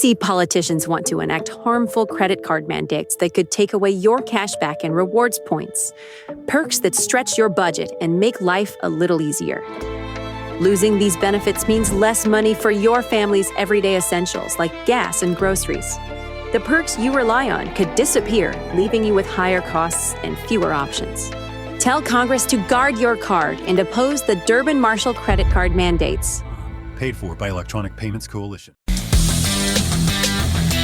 see politicians want to enact harmful credit card mandates that could take away your cash back and rewards points. Perks that stretch your budget and make life a little easier. Losing these benefits means less money for your family's everyday essentials like gas and groceries. The perks you rely on could disappear, leaving you with higher costs and fewer options. Tell Congress to guard your card and oppose the Durbin-Marshall credit card mandates. Paid for by Electronic Payments Coalition.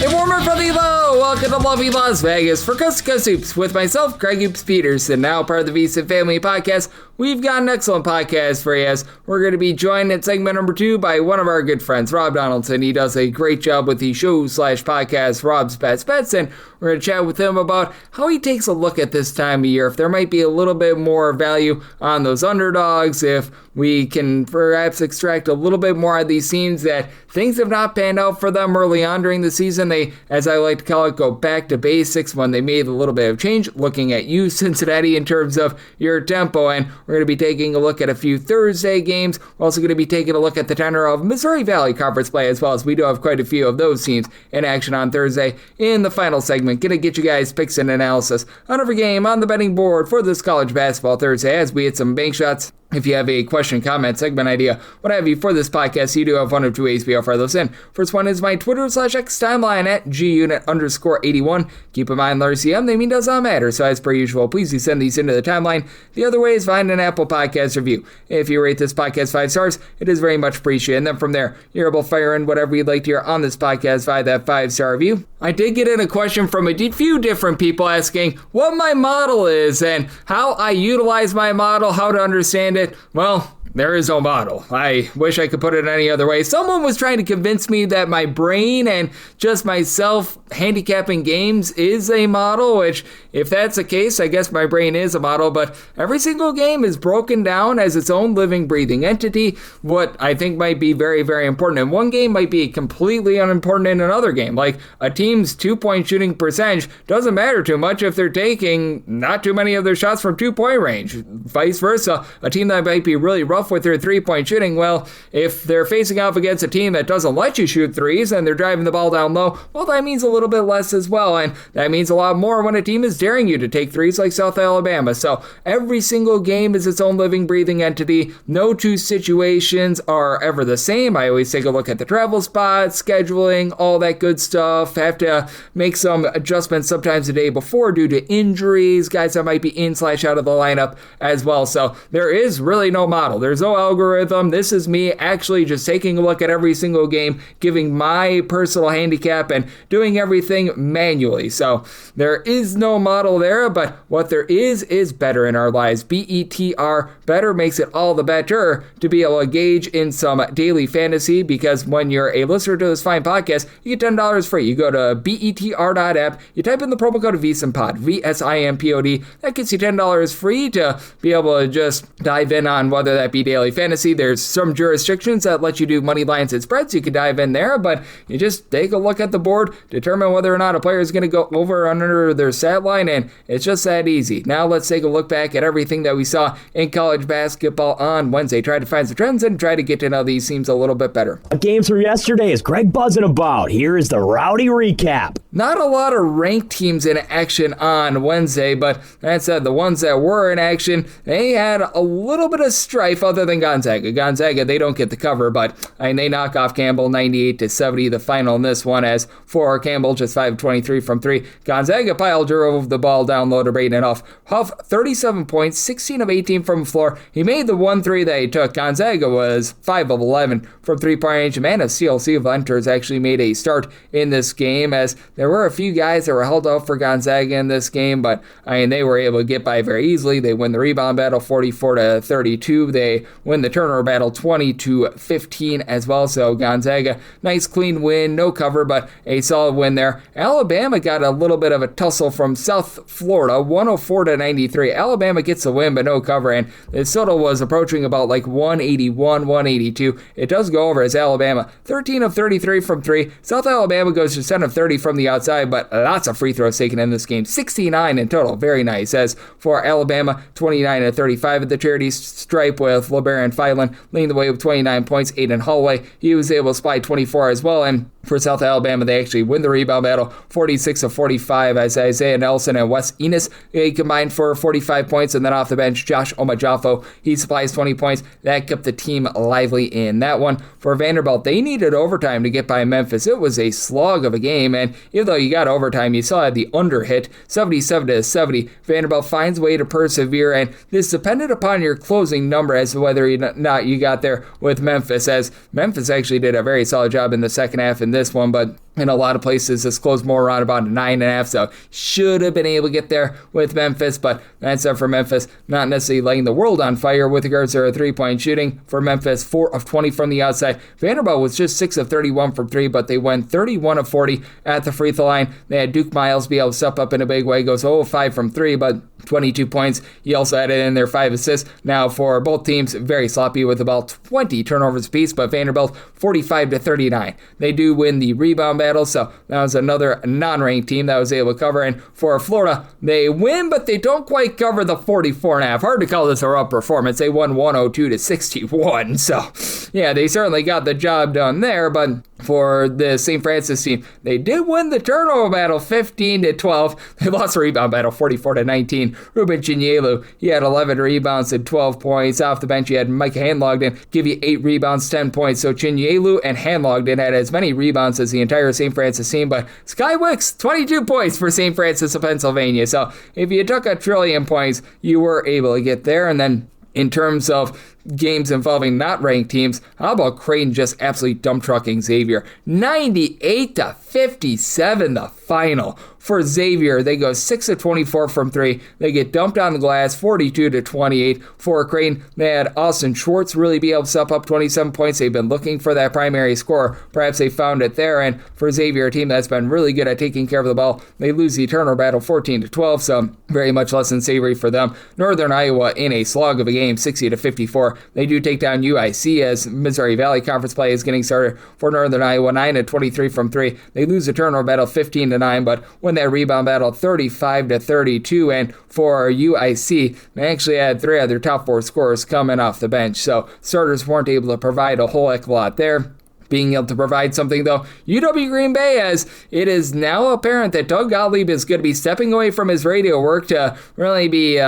A warmer from the low. Welcome to lovely Las Vegas for Coast to Coast Hoops with myself, Greg Hoops Peterson, now part of the VSiN Family Podcast. We've got an excellent podcast for you as we're going to be joined in segment number 2 by one of our good friends, Rob Donaldson. He does a great job with the show/podcast, Rob's Best Bets, and we're going to chat with him about how he takes a look at this time of year, if there might be a little bit more value on those underdogs, if we can perhaps extract a little bit more of these teams that things have not panned out for them early on during the season. They, as I like to call it, go back to basics when they made a little bit of change. Looking at you, Cincinnati, in terms of your tempo, and we're going to be taking a look at a few Thursday games. We're also going to be taking a look at the tenor of Missouri Valley Conference play as well, as we do have quite a few of those teams in action on Thursday. In the final segment, going to get you guys picks and analysis on every game on the betting board for this college basketball Thursday as we hit some bank shots. If you have a question, comment, segment idea, what have you for this podcast, you do have one of two ways to fire those in. First one is my Twitter/X timeline at gunit_81. Keep in mind, letters CM, they mean does not matter. So as per usual, please do send these into the timeline. The other way is find an Apple Podcast review. If you rate this podcast 5 stars, it is very much appreciated. And then from there, you're able to fire in whatever you'd like to hear on this podcast via that 5-star review. I did get in a question from a few different people asking what my model is and how I utilize my model, how to understand it. Well, there is no model. I wish I could put it any other way. Someone was trying to convince me that my brain and just myself handicapping games is a model, which if that's the case, I guess my brain is a model, but every single game is broken down as its own living, breathing entity, what I think might be very, very important. And one game might be completely unimportant in another game. Like a team's 2-point shooting percentage doesn't matter too much if they're taking not too many of their shots from 2-point range. Vice versa, a team that might be really rough with their 3-point shooting, well, if they're facing off against a team that doesn't let you shoot threes and they're driving the ball down low, well, that means a little bit less as well, and that means a lot more when a team is daring you to take threes like South Alabama. So every single game is its own living, breathing entity. No two situations are ever the same. I always take a look at the travel spots, scheduling, all that good stuff. Have to make some adjustments sometimes the day before due to injuries, guys that might be in/out of the lineup as well. So there is really no model. There's no algorithm. This is me actually just taking a look at every single game, giving my personal handicap and doing everything manually. So there is no model there, but what there is better in our lives. BETR, better makes it all the better to be able to engage in some daily fantasy, because when you're a listener to this fine podcast, you get $10 free. You go to BETR.app, you type in the promo code VSIMPOD, VSIMPOD. That gets you $10 free to be able to just dive in on whether that be daily fantasy. There's some jurisdictions that let you do money lines and spreads. You can dive in there, but you just take a look at the board, determine whether or not a player is going to go over or under their stat line, and it's just that easy. Now let's take a look back at everything that we saw in college basketball on Wednesday. Try to find some trends and try to get to know these teams a little bit better. Games from yesterday is Greg buzzing about. Here is the rowdy recap. Not a lot of ranked teams in action on Wednesday, but that said, the ones that were in action, they had a little bit of strife other than Gonzaga. Gonzaga, they don't get the cover, but they knock off Campbell 98-70, the final in this one, as for Campbell, just 5-23 from 3. Gonzaga pile drove the ball down low to Braden Huff. Huff, 37 points, 16 of 18 from the floor. He made the 1 3 that he took. Gonzaga was 5 of 11 from 3-point range. A man of CLC Venters actually made a start in this game, as there were a few guys that were held out for Gonzaga in this game, but they were able to get by very easily. They win the rebound battle 44-32. They win the turnover battle 20-15 as well. So Gonzaga, nice clean win, no cover, but a solid win there. Alabama got a little bit of a tussle from South Florida, 104-93. Alabama gets a win, but no cover, and the total was approaching about like 181, 182. It does go over as Alabama, 13 of 33 from 3. South Alabama goes to 7 of 30 from the outside, but lots of free throws taken in this game, 69 in total. Very nice. As for Alabama, 29-35 at the charity stripe, with LeBaron Filan leading the way with 29 points. Aiden Holloway, he was able to supply 24 as well, and For South Alabama, they actually win the rebound battle 46-45 as Isaiah Nelson and Wes Enos combined for 45 points. And then off the bench, Josh Omajafo, he supplies 20 points. That kept the team lively in that one. For Vanderbilt, they needed overtime to get by Memphis. It was a slog of a game, and even though you got overtime, you still had the under hit, 77-70. Vanderbilt finds a way to persevere, and this depended upon your closing number as to whether or not you got there with Memphis, as Memphis actually did a very solid job in the second half in this one, but in a lot of places, this closed more around about a 9.5, so should have been able to get there with Memphis, but that's up for Memphis, not necessarily lighting the world on fire with regards to their three-point shooting. For Memphis, 4 of 20 from the outside. Vanderbilt was just 6 of 31 from 3, but they went 31 of 40 at the free throw line. They had Duke Miles be able to step up in a big way, goes 0 of 5 from 3, but 22 points. He also added in their 5 assists. Now for both teams, very sloppy with about 20 turnovers apiece, but Vanderbilt 45-39. They do win the rebound battle, so that was another non-ranked team that was able to cover. And for Florida, they win, but they don't quite cover the 44.5. Hard to call this a rough performance. They won 102-61. So yeah, they certainly got the job done there, but for the St. Francis team, they did win the turnover battle 15-12. They lost the rebound battle 44-19. Ruben Chinyelu, he had 11 rebounds and 12 points. Off the bench, you had Mike Hanlogden give you 8 rebounds, 10 points. So Chinyelu and Hanlogden had as many rebounds as the entire St. Francis team, but Sky Wicks, 22 points for St. Francis of Pennsylvania. So if you took 1 trillion points, you were able to get there. And then in terms of games involving not ranked teams, how about Creighton just absolutely dump trucking Xavier? 98-57 the final. For Xavier, they go 6 of 24 from 3. They get dumped on the glass, 42-28. For Creighton, they had Austin Schwartz really be able to step up 27 points. They've been looking for that primary score. Perhaps they found it there. And for Xavier, a team that's been really good at taking care of the ball, they lose the turnover battle 14-12. So very much less than savory for them. Northern Iowa in a slog of a game, 60-54. They do take down UIC as Missouri Valley Conference play is getting started. For Northern Iowa, 9 of 23 from 3. They lose the turnover battle 15-9, but win that rebound battle 35-32. And for UIC, they actually had 3 of their top 4 scorers coming off the bench. So starters weren't able to provide a whole heck of a lot there. Being able to provide something, though, UW Green Bay, as it is now apparent that Doug Gottlieb is going to be stepping away from his radio work to really be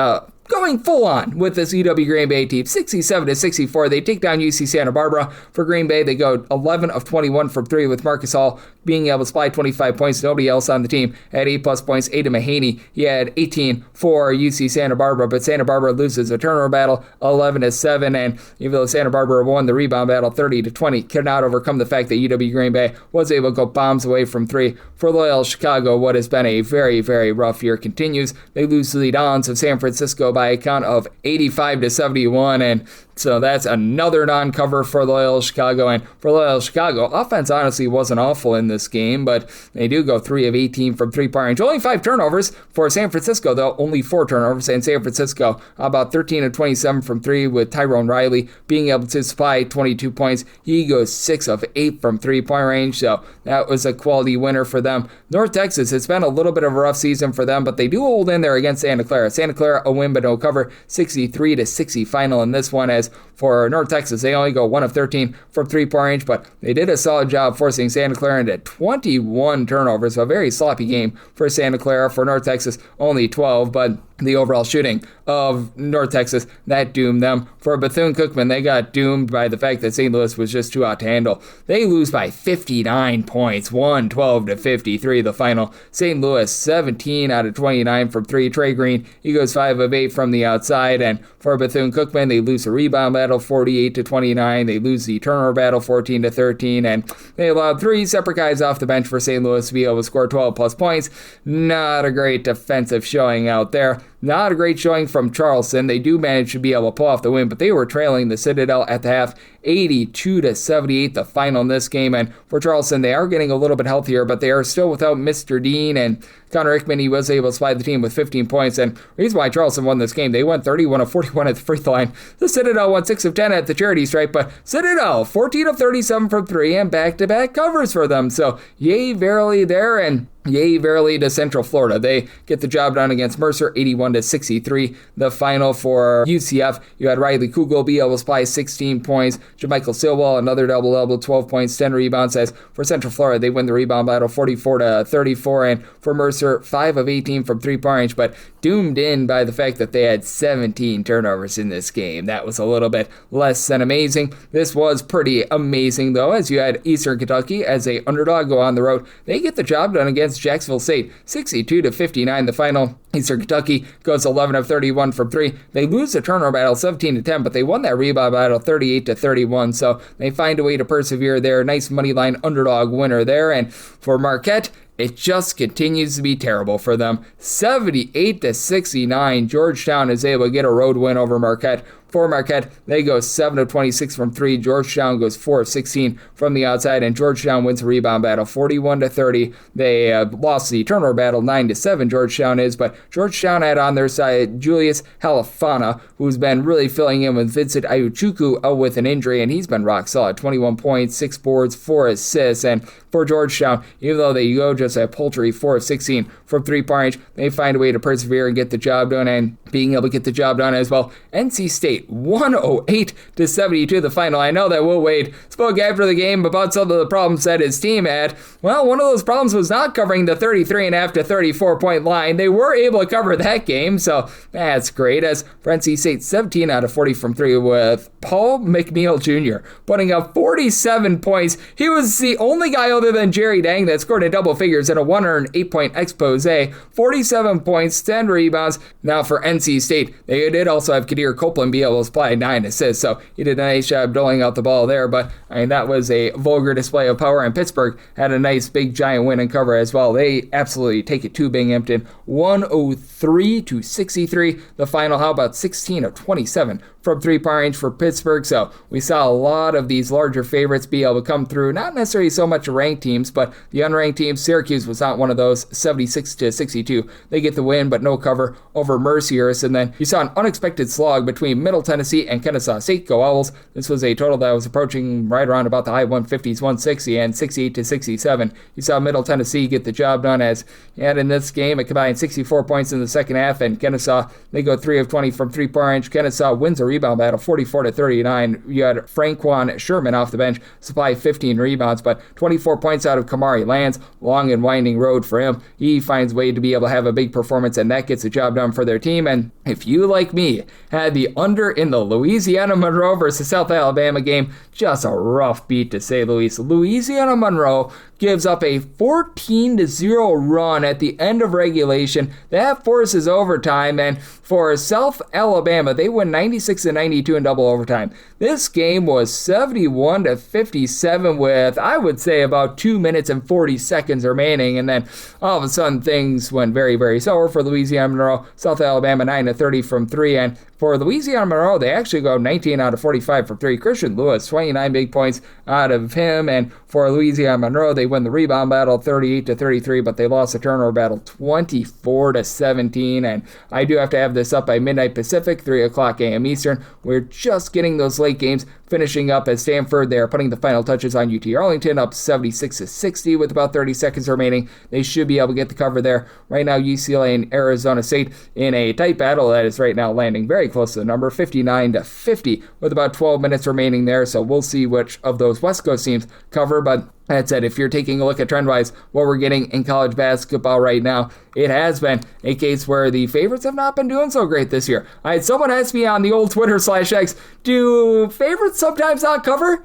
going full on with this UW Green Bay team. 67-64. They take down UC Santa Barbara. For Green Bay, they go 11 of 21 from 3 with Marcus Hall being able to supply 25 points. Nobody else on the team had 8+ points. Aidan Mahaney, he had 18 for UC Santa Barbara, but Santa Barbara loses a turnover battle 11-7, and even though Santa Barbara won the rebound battle 30-20, cannot overcome the fact that UW Green Bay was able to go bombs away from 3. For Loyola Chicago, what has been a very, very rough year continues. They lose to the Dons of San Francisco by a count of 85-71, and so that's another non-cover for Loyola Chicago. And for Loyola Chicago, offense honestly wasn't awful in this game, but they do go 3 of 18 from 3-point range. Only 5 turnovers for San Francisco, though. Only 4 turnovers. And San Francisco, about 13 of 27 from 3 with Tyrone Riley being able to supply 22 points. He goes 6 of 8 from 3-point range, so that was a quality winner for them. North Texas, it's been a little bit of a rough season for them, but they do hold in there against Santa Clara. Santa Clara, a win but no cover, 63-60 final in this one. As for North Texas, they only go 1 of 13 from 3-point range, but they did a solid job forcing Santa Clara into 21 turnovers. So a very sloppy game for Santa Clara. For North Texas, only 12, but the overall shooting of North Texas, that doomed them. For Bethune-Cookman, they got doomed by the fact that St. Louis was just too hot to handle. They lose by 59 points, 112-53 the final. St. Louis, 17 out of 29 from 3. Trey Green, he goes 5 of 8 from the outside. And for Bethune-Cookman, they lose a rebound battle 48-29. They lose the turnover battle 14-13. And they allowed 3 separate guys off the bench for St. Louis to be able to score 12+ points. Not a great defensive showing out there. Not a great showing from Charleston. They do manage to be able to pull off the win, but they were trailing the Citadel at the half, 82-78 the final in this game. And for Charleston, they are getting a little bit healthier, but they are still without Mr. Dean, and Connor Hickman, he was able to slide the team with 15 points. And the reason why Charleston won this game, they went 31 of 41 at the free throw line. The Citadel won 6 of 10 at the charity stripe, but Citadel 14 of 37 from 3 and back-to-back covers for them. So yay verily there. And yay verily to Central Florida. They get the job done against Mercer, 81-63. The final for UCF, you had Riley Kugel be able to supply 16 points. JaMichael Silwell, another double-double, 12 points, 10 rebounds. As for Central Florida, they win the rebound battle 44-34. And for Mercer, 5 of 18 from three-point range, but doomed in by the fact that they had 17 turnovers in this game. That was a little bit less than amazing. This was pretty amazing, though, as you had Eastern Kentucky as a underdog go on the road. They get the job done against Jacksonville State, 62-59 the final. Eastern Kentucky goes 11 of 31 from three. They lose the turnover battle 17-10, but they won that rebound battle 38-31, so they find a way to persevere there. Nice money line underdog winner there. And for Marquette, it just continues to be terrible for them. 78-69, Georgetown is able to get a road win over Marquette. For Marquette, they go 7 of 26 from three. Georgetown goes 4 of 16 from the outside, and Georgetown wins the rebound battle 41-30. They lost the turnover battle 9-7. Georgetown is, but Georgetown had on their side Julius Halifana, who's been really filling in with Vincent Ayuchuku out with an injury, and he's been rock solid. 21 points, 6 boards, 4 assists, and for Georgetown, even though they go just a paltry 4 of 16 from three-point range, they find a way to persevere and get the job done, and being able to get the job done as well. NC State 108-72 the final. I know that Will Wade spoke after the game about some of the problems that his team had. Well, one of those problems was not covering the 33.5 to 34 point line. They were able to cover that game, so that's great. As for NC State, 17 out of 40 from three with Paul McNeil Jr. putting up 47 points. He was the only guy other than Jerry Dang that scored in double figures in a 108-point expose. 47 points, 10 rebounds. Now for NC State, they did also have Kadir Copeland be able to supply 9 assists, so he did a nice job doling out the ball there, but I mean, that was a vulgar display of power, and Pittsburgh had a nice big giant win and cover as well. They absolutely take it to Binghamton, 103-63 the final. How about 16 of 27 from three-point range for Pittsburgh? So we saw a lot of these larger favorites be able to come through, not necessarily so much ranked teams, but the unranked teams. Syracuse was not one of those, 76-62. They get the win, but no cover over Mercyhurst. And then you saw an unexpected slog between Middle Tennessee and Kennesaw State. Go Owls. This was a total that was approaching right around about the high 150s, 160, and 68-67. You saw Middle Tennessee get the job done, as and in this game it combined 64 points in the second half, and Kennesaw, they go 3 of 20 from three-point range. Kennesaw wins a rebound battle 44-39. You had Franquan Sherman off the bench supply 15 rebounds, but 24 points out of Kamari Lands. Long and winding road for him. He finds a way to be able to have a big performance, and that gets the job done for their team. And if you, like me, had the under in the Louisiana Monroe versus South Alabama game, just a rough beat to say the least. Louisiana Monroe gives up a 14-0 run at the end of regulation. That forces overtime, and for South Alabama, they win 96-92 in double overtime. This game was 71-57 with, I would say, about 2 minutes and 40 seconds remaining, and then all of a sudden things went very, very sour for Louisiana Monroe. South Alabama 9-30 from three, and for Louisiana Monroe, they actually go 19 out of 45 from three. Christian Lewis, 29 big points out of him, and for Louisiana Monroe, they win the rebound battle 38-33, but they lost the turnover battle 24-17, and I do have to have this up by midnight Pacific, 3 o'clock a.m. Eastern. We're just getting those late games finishing up as Stanford, they are putting the final touches on UT Arlington, up 76-60 with about 30 seconds remaining. They should be able to get the cover there. Right now, UCLA and Arizona State in a tight battle that is right now landing very close to the number, 59-50 with about 12 minutes remaining there. So we'll see which of those West Coast teams cover, but that said, if you're taking a look at trend-wise what we're getting in college basketball right now, it has been a case where the favorites have not been doing so great this year. I had someone ask me on the old Twitter/X, do favorites sometimes not cover?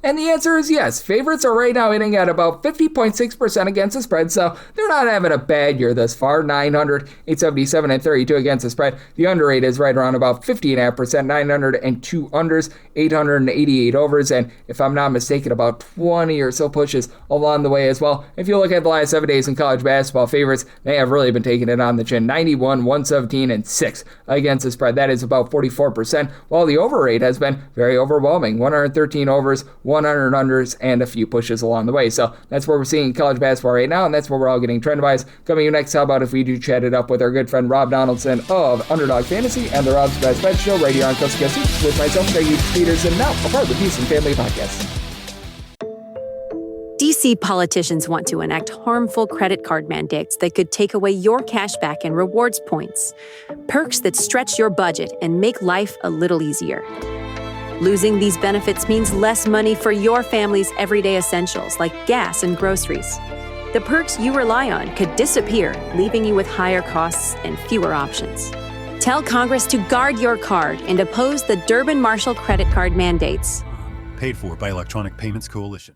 And the answer is yes. Favorites are right now hitting at about 50.6% against the spread, so they're not having a bad year thus far. 900, 877, and 32 against the spread. The under rate is right around about 50.5%, 902 unders, 888 overs, and if I'm not mistaken, about 20 or so pushes along the way as well. If you look at the last 7 days in college basketball, favorites, they have really been taking it on the chin. 91, 117, and 6 against the spread. That is about 44%, while the over rate has been very overwhelming. 113 overs, 100 unders, and a few pushes along the way. So that's where we're seeing college basketball right now, and that's where we're all getting trend-wise. Coming up next, how about if we do chat it up with our good friend Rob Donaldson of Underdog Fantasy and the Rob's Best Bet Show right here on Coast to Coast Hoops with myself, Greg Peterson, now a part of the Peace and Family Podcast. DC D.C. politicians want to enact harmful credit card mandates that could take away your cash back and rewards points. Perks that stretch your budget and make life a little easier. Losing these benefits means less money for your family's everyday essentials like gas and groceries. The perks you rely on could disappear, leaving you with higher costs and fewer options. Tell Congress to guard your card and oppose the Durbin-Marshall credit card mandates. Paid for by Electronic Payments Coalition.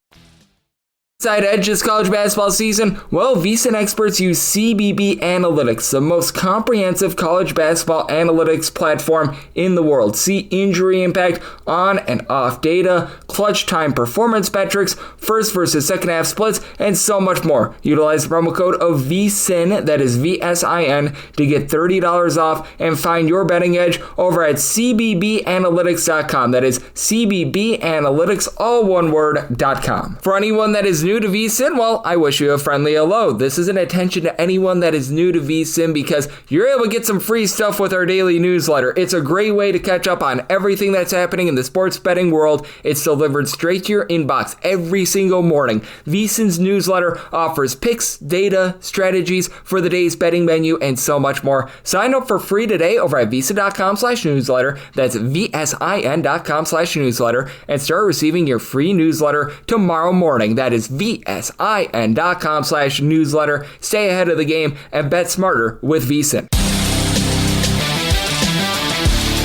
Side edge this college basketball season? Well, VSiN experts use CBB Analytics, the most comprehensive college basketball analytics platform in the world. See injury impact, on and off data, clutch time performance metrics, first versus second half splits, and so much more. Utilize the promo code of VSiN, that is VSIN, to get $30 off and find your betting edge over at cbbanalytics.com. That is cbbanalytics, all one word.com. For anyone that is new to VSiN, well, I wish you a friendly hello. This is an attention to anyone that is new to VSiN because you're able to get some free stuff with our daily newsletter. It's a great way to catch up on everything that's happening in the sports betting world. It's delivered straight to your inbox every single morning. VSiN's newsletter offers picks, data, strategies for the day's betting menu, and so much more. Sign up for free today over at VSiN.com/newsletter. That's VSIN.com/newsletter, and start receiving your free newsletter tomorrow morning. That is VSIN.com/newsletter. Stay ahead of the game and bet smarter with VSiN.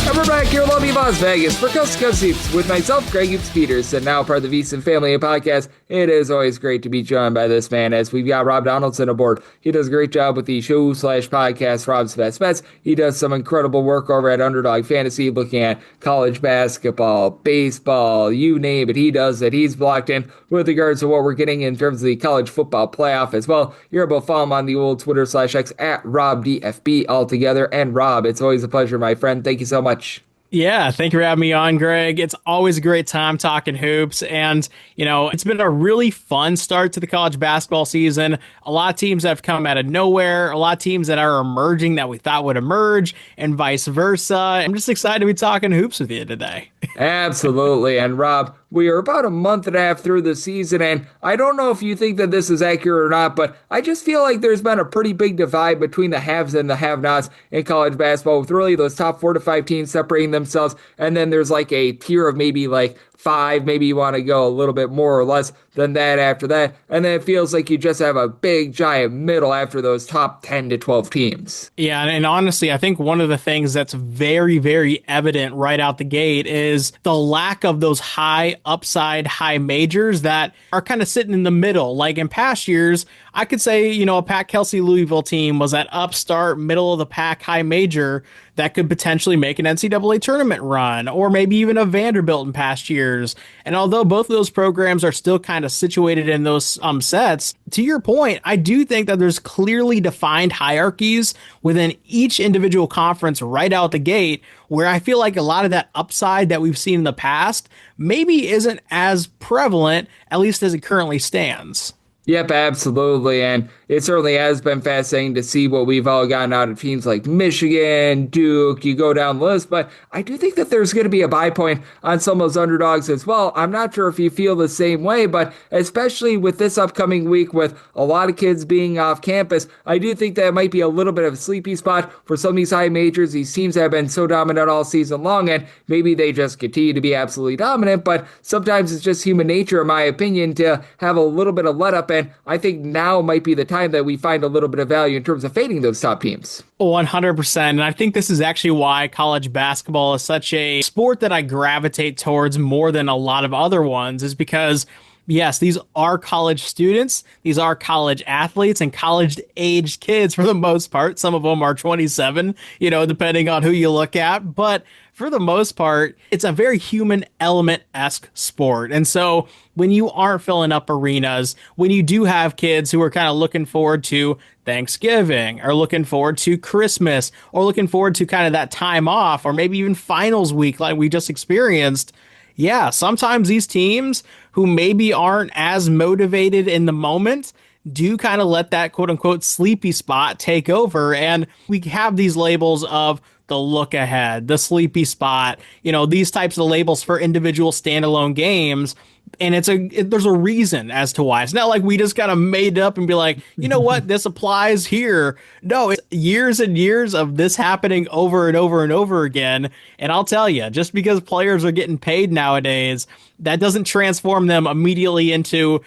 And we're back here in lovely Las Vegas for Coast to Coast Hoops with myself, Greg Hoops and now part of the VSiN family podcast. It is always great to be joined by this man as we've got Rob Donaldson aboard. He does a great job with the show/podcast, Rob's Best Bets. He does some incredible work over at Underdog Fantasy, looking at college basketball, baseball, you name it. He does it. He's blocked in with regards to what we're getting in terms of the college football playoff as well. You're able to follow him on the old Twitter/X at RobDFB altogether. And Rob, it's always a pleasure, my friend. Thank you so much. Yeah, thank you for having me on, Greg. It's always a great time talking hoops. And, it's been a really fun start to the college basketball season. A lot of teams have come out of nowhere, a lot of teams that are emerging that we thought would emerge, and vice versa. I'm just excited to be talking hoops with you today. Absolutely. And Rob, we are about a month and a half through the season, and I don't know if you think that this is accurate or not, but I just feel like there's been a pretty big divide between the haves and the have-nots in college basketball, with really those top 4 to 5 teams separating themselves, and then there's like a tier of maybe like 5, maybe you want to go a little bit more or less than that after that, and then it feels like you just have a big giant middle after those top 10 to 12 teams. Yeah, and honestly, I think one of the things that's very, very evident right out the gate is the lack of those high upside, high majors that are kind of sitting in the middle. Like in past years, I could say, a Pat Kelsey Louisville team was that upstart, middle of the pack, high major that could potentially make an NCAA tournament run, or maybe even a Vanderbilt in past years. And although both of those programs are still kind of situated in those sets, to your point, I do think that there's clearly defined hierarchies within each individual conference right out the gate, where I feel like a lot of that upside that we've seen in the past maybe isn't as prevalent, at least as it currently stands. Yep, absolutely. And it certainly has been fascinating to see what we've all gotten out of teams like Michigan, Duke, you go down the list. But I do think that there's going to be a buy point on some of those underdogs as well. I'm not sure if you feel the same way, but especially with this upcoming week with a lot of kids being off campus, I do think that it might be a little bit of a sleepy spot for some of these high majors. These teams have been so dominant all season long, and maybe they just continue to be absolutely dominant. But sometimes it's just human nature, in my opinion, to have a little bit of let up. And I think now might be the time that we find a little bit of value in terms of fading those top teams. 100%. And I think this is actually why college basketball is such a sport that I gravitate towards more than a lot of other ones, is because yes, these are college students, these are college athletes and college-aged kids for the most part. Some of them are 27, depending on who you look at. But for the most part, it's a very human element-esque sport. And so when you aren't filling up arenas, when you do have kids who are kind of looking forward to Thanksgiving or looking forward to Christmas or looking forward to kind of that time off or maybe even finals week like we just experienced, yeah, sometimes these teams who maybe aren't as motivated in the moment do kind of let that quote unquote sleepy spot take over. And we have these labels of the look ahead, the sleepy spot, these types of labels for individual standalone games. And there's a reason as to why. It's not like we just kind of made up and be like, you know what, this applies here. No, it's years and years of this happening over and over and over again. And I'll tell you, just because players are getting paid nowadays, that doesn't transform them immediately into,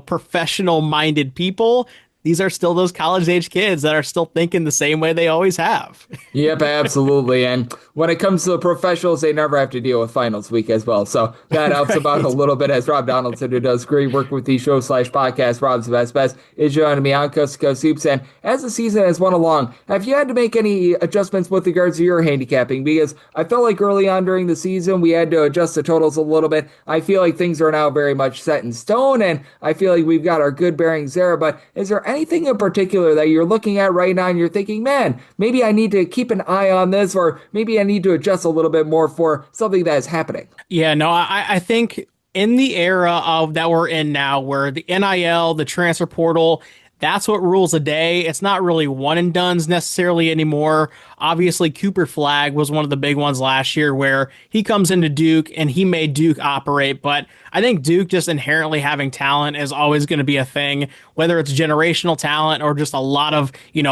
professional minded people. These are still those college-age kids that are still thinking the same way they always have. Yep, absolutely. And when it comes to the professionals, they never have to deal with finals week as well. So that helps about a little bit, as Rob Donaldson, who does great work with the show/podcast, Rob's Best, is joining me on Coast to Coast Hoops. And as the season has went along, have you had to make any adjustments with regards to your handicapping? Because I felt like early on during the season, we had to adjust the totals a little bit. I feel like things are now very much set in stone, and I feel like we've got our good bearings there. But is there anything in particular that you're looking at right now and you're thinking, man, maybe I need to keep an eye on this, or maybe I need to adjust a little bit more for something that is happening? Yeah, no, I think in the era of that we're in now, where the NIL, the transfer portal, that's what rules the day. It's not really one and dones necessarily anymore. Obviously, Cooper Flagg was one of the big ones last year where he comes into Duke and he made Duke operate. But I think Duke just inherently having talent is always going to be a thing, whether it's generational talent or just a lot of,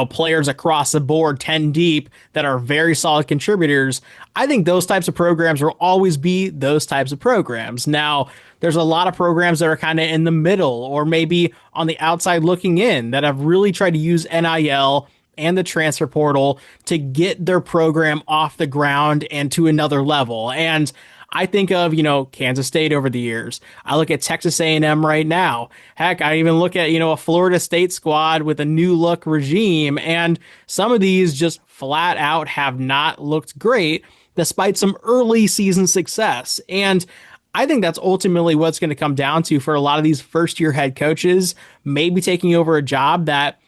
players across the board, 10 deep, that are very solid contributors. I think those types of programs will always be those types of programs. Now, there's a lot of programs that are kind of in the middle or maybe on the outside looking in that have really tried to use NIL and the transfer portal to get their program off the ground and to another level. And I think of, Kansas State over the years. I look at Texas A&M right now. Heck, I even look at, a Florida State squad with a new look regime. And some of these just flat out have not looked great despite some early season success. And I think that's ultimately what's going to come down to for a lot of these first-year head coaches, maybe taking over a job that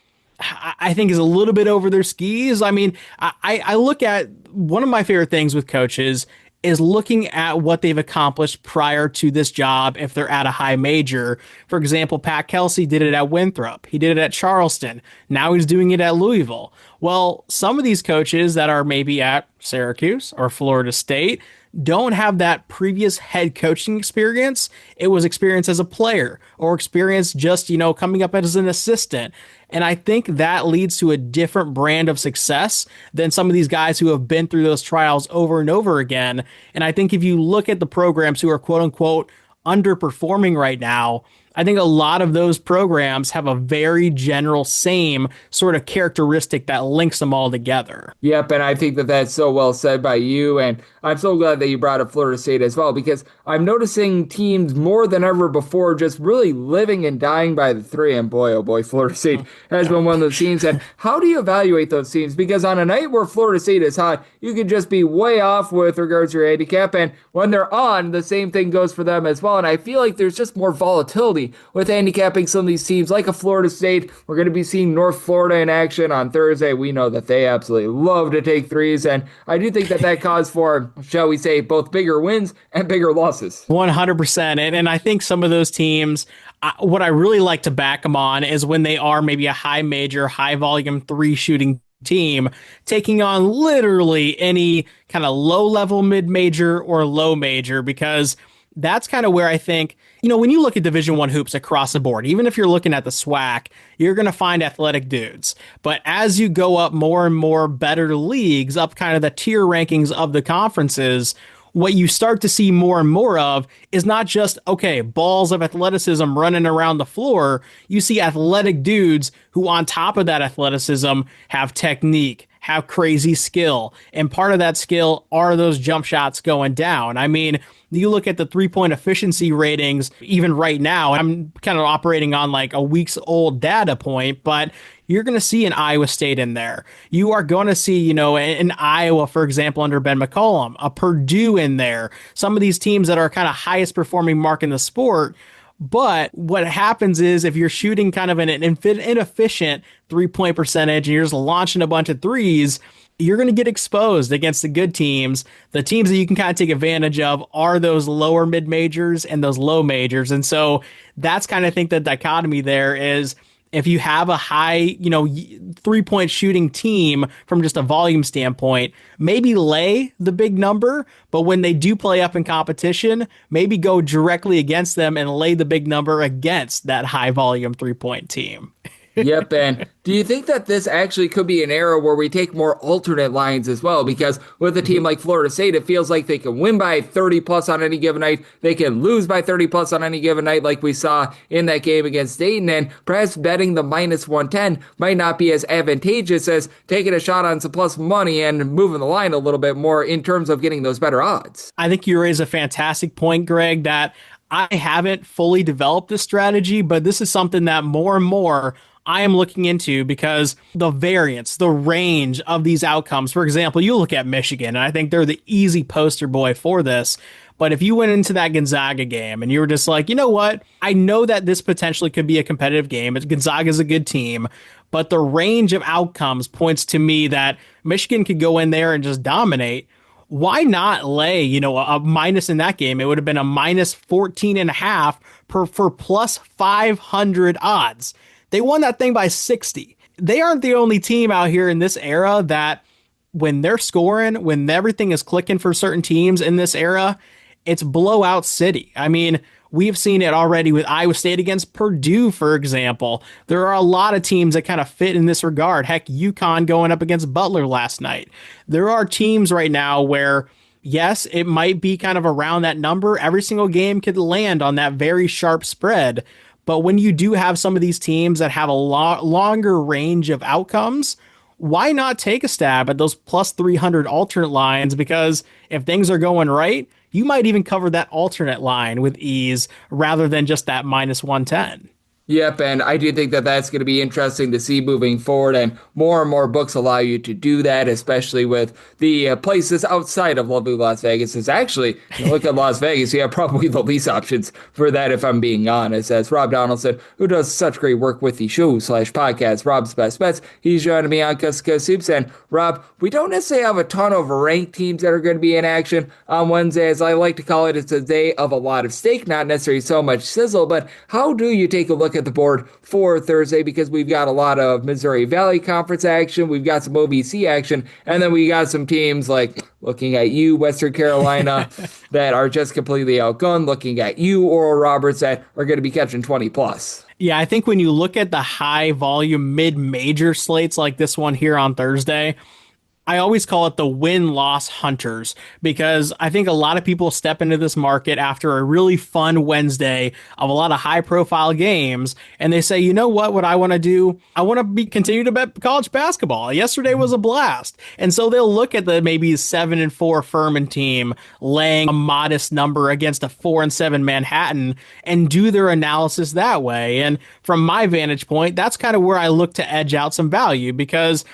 I think is a little bit over their skis. I mean, I look at one of my favorite things with coaches is looking at what they've accomplished prior to this job if they're at a high major. For example, Pat Kelsey did it at Winthrop. He did it at Charleston. Now he's doing it at Louisville. Well, some of these coaches that are maybe at Syracuse or Florida State don't have that previous head coaching experience. It was experience as a player or experience just, coming up as an assistant. And I think that leads to a different brand of success than some of these guys who have been through those trials over and over again. And I think if you look at the programs who are quote unquote underperforming right now, I think a lot of those programs have a very general same sort of characteristic that links them all together. Yep, and I think that that's so well said by you, and I'm so glad that you brought up Florida State as well, because I'm noticing teams more than ever before just really living and dying by the three, and boy, oh boy, Florida State has been one of those teams. And how do you evaluate those teams? Because on a night where Florida State is hot, you can just be way off with regards to your handicap, and when they're on, the same thing goes for them as well. And I feel like there's just more volatility with handicapping some of these teams like a Florida State. We're going to be seeing North Florida in action on Thursday. We know that they absolutely love to take threes, and I do think that calls for, shall we say, both bigger wins and bigger losses. 100%. And I think some of those teams, what I really like to back them on is when they are maybe a high major, high volume three shooting team taking on literally any kind of low level mid-major or low major, because that's kind of where I think, when you look at Division I hoops across the board, even if you're looking at the SWAC, you're going to find athletic dudes. But as you go up more and more better leagues, up kind of the tier rankings of the conferences, what you start to see more and more of is not just, balls of athleticism running around the floor. You see athletic dudes who on top of that athleticism have technique, have crazy skill. And part of that skill are those jump shots going down. I mean, you look at the 3-point efficiency ratings, even right now, I'm kind of operating on like a week's old data point, but you're going to see an Iowa State in there. You are going to see, in Iowa, for example, under Ben McCollum, a Purdue in there. Some of these teams that are kind of highest performing mark in the sport. But what happens is if you're shooting kind of an inefficient 3-point percentage and you're just launching a bunch of threes, you're going to get exposed against the good teams. The teams that you can kind of take advantage of are those lower mid majors and those low majors. And so that's kind of, I think the dichotomy there is if you have a high, 3-point shooting team from just a volume standpoint, maybe lay the big number, but when they do play up in competition, maybe go directly against them and lay the big number against that high volume 3-point team. Yep, and do you think that this actually could be an era where we take more alternate lines as well? Because with a team like Florida State, it feels like they can win by 30 plus on any given night. They can lose by 30 plus on any given night, like we saw in that game against Dayton. And perhaps betting the minus 110 might not be as advantageous as taking a shot on some plus money and moving the line a little bit more in terms of getting those better odds. I think you raise a fantastic point, Greg, that I haven't fully developed this strategy, but this is something that more and more I am looking into because the variance, the range of these outcomes. For example, you look at Michigan, and I think they're the easy poster boy for this. But if you went into that Gonzaga game and you were just like, you know what? I know that this potentially could be a competitive game. Gonzaga is a good team, but the range of outcomes points to me that Michigan could go in there and just dominate. Why not lay, a minus in that game? It would have been a minus 14.5 for plus 500 odds. They won that thing by 60. They aren't the only team out here in this era that when they're scoring, when everything is clicking for certain teams in this era, it's blowout city. I mean, we've seen it already with Iowa State against Purdue, for example. There are a lot of teams that kind of fit in this regard. Heck, UConn going up against Butler last night. There are teams right now where, yes, it might be kind of around that number. Every single game could land on that very sharp spread. But when you do have some of these teams that have a longer range of outcomes, why not take a stab at those plus 300 alternate lines? Because if things are going right, you might even cover that alternate line with ease rather than just that minus 110. Yep, and I do think that that's going to be interesting to see moving forward, and more books allow you to do that, especially with the places outside of lovely Las Vegas. It's actually, you look at Las Vegas, you have probably the least options for that, if I'm being honest, as Rob Donaldson, who does such great work with the show/podcast, Rob's Best Bets, he's joining me on Coast to Coast Hoops. And Rob, we don't necessarily have a ton of ranked teams that are going to be in action on Wednesday. As I like to call it, it's a day of a lot of steak, not necessarily so much sizzle, but how do you take a look at the board for Thursday? Because we've got a lot of Missouri Valley Conference action, we've got some OVC action, and then we got some teams like, looking at you, Western Carolina, that are just completely outgunned, looking at you, Oral Roberts, that are going to be catching 20 plus. Yeah, I think when you look at the high volume mid-major slates like this one here on Thursday, I always call it the win-loss hunters, because I think a lot of people step into this market after a really fun Wednesday of a lot of high-profile games, and they say, you know what I want to do? I want to continue to bet college basketball. Yesterday was a blast. And so they'll look at the maybe 7-4 Furman team laying a modest number against a 4-7 Manhattan and do their analysis that way. And from my vantage point, that's kind of where I look to edge out some value, because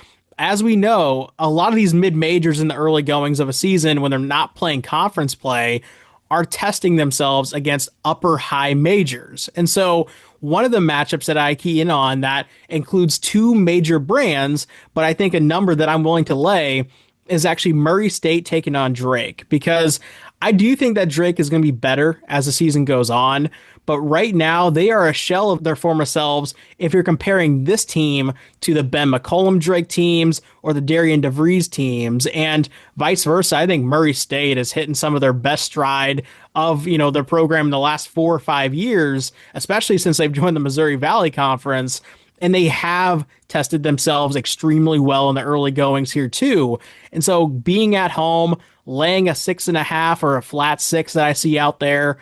as we know, a lot of these mid-majors in the early goings of a season, when they're not playing conference play, are testing themselves against upper-high majors. And so one of the matchups that I key in on that includes two major brands, but I think a number that I'm willing to lay is actually Murray State taking on Drake, because I do think that Drake is going to be better as the season goes on. But right now, they are a shell of their former selves if you're comparing this team to the Ben McCollum Drake teams or the Darian DeVries teams, and vice versa. I think Murray State is hitting some of their best stride of, their program in the last 4 or 5 years, especially since they've joined the Missouri Valley Conference. And they have tested themselves extremely well in the early goings here too. And so being at home, laying a 6.5 or a flat 6 that I see out there,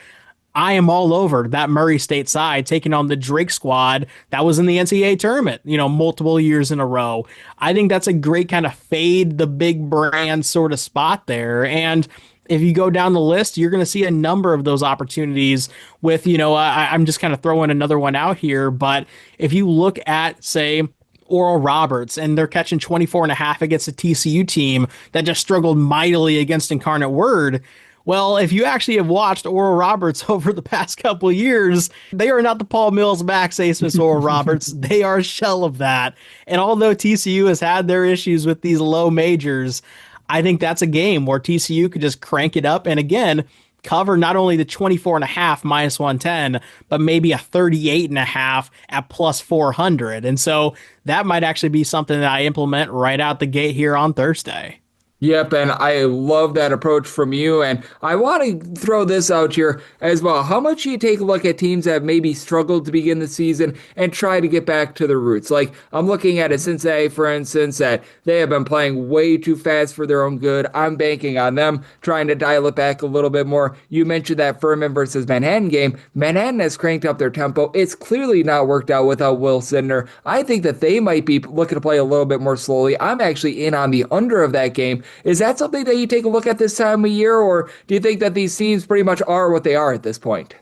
I am all over that Murray State side taking on the Drake squad that was in the NCAA tournament, multiple years in a row. I think that's a great kind of fade the big brand sort of spot there. And if you go down the list, you're going to see a number of those opportunities with, I'm just kind of throwing another one out here. But if you look at, say, Oral Roberts, and they're catching 24.5 against a TCU team that just struggled mightily against Incarnate Word. Well, if you actually have watched Oral Roberts over the past couple of years, they are not the Paul Mills, Max Asmus Oral Roberts. They are a shell of that. And although TCU has had their issues with these low majors, I think that's a game where TCU could just crank it up and, again, cover not only the 24.5 minus 110, but maybe a 38.5 at plus 400. And so that might actually be something that I implement right out the gate here on Thursday. Yep, and I love that approach from you. And I want to throw this out here as well. How much do you take a look at teams that have maybe struggled to begin the season and try to get back to their roots? Like, I'm looking at a Cincinnati, for instance, that they have been playing way too fast for their own good. I'm banking on them trying to dial it back a little bit more. You mentioned that Furman versus Manhattan game. Manhattan has cranked up their tempo. It's clearly not worked out without Will Sidner. I think that they might be looking to play a little bit more slowly. I'm actually in on the under of that game. Is that something that you take a look at this time of year, or do you think that these teams pretty much are what they are at this point?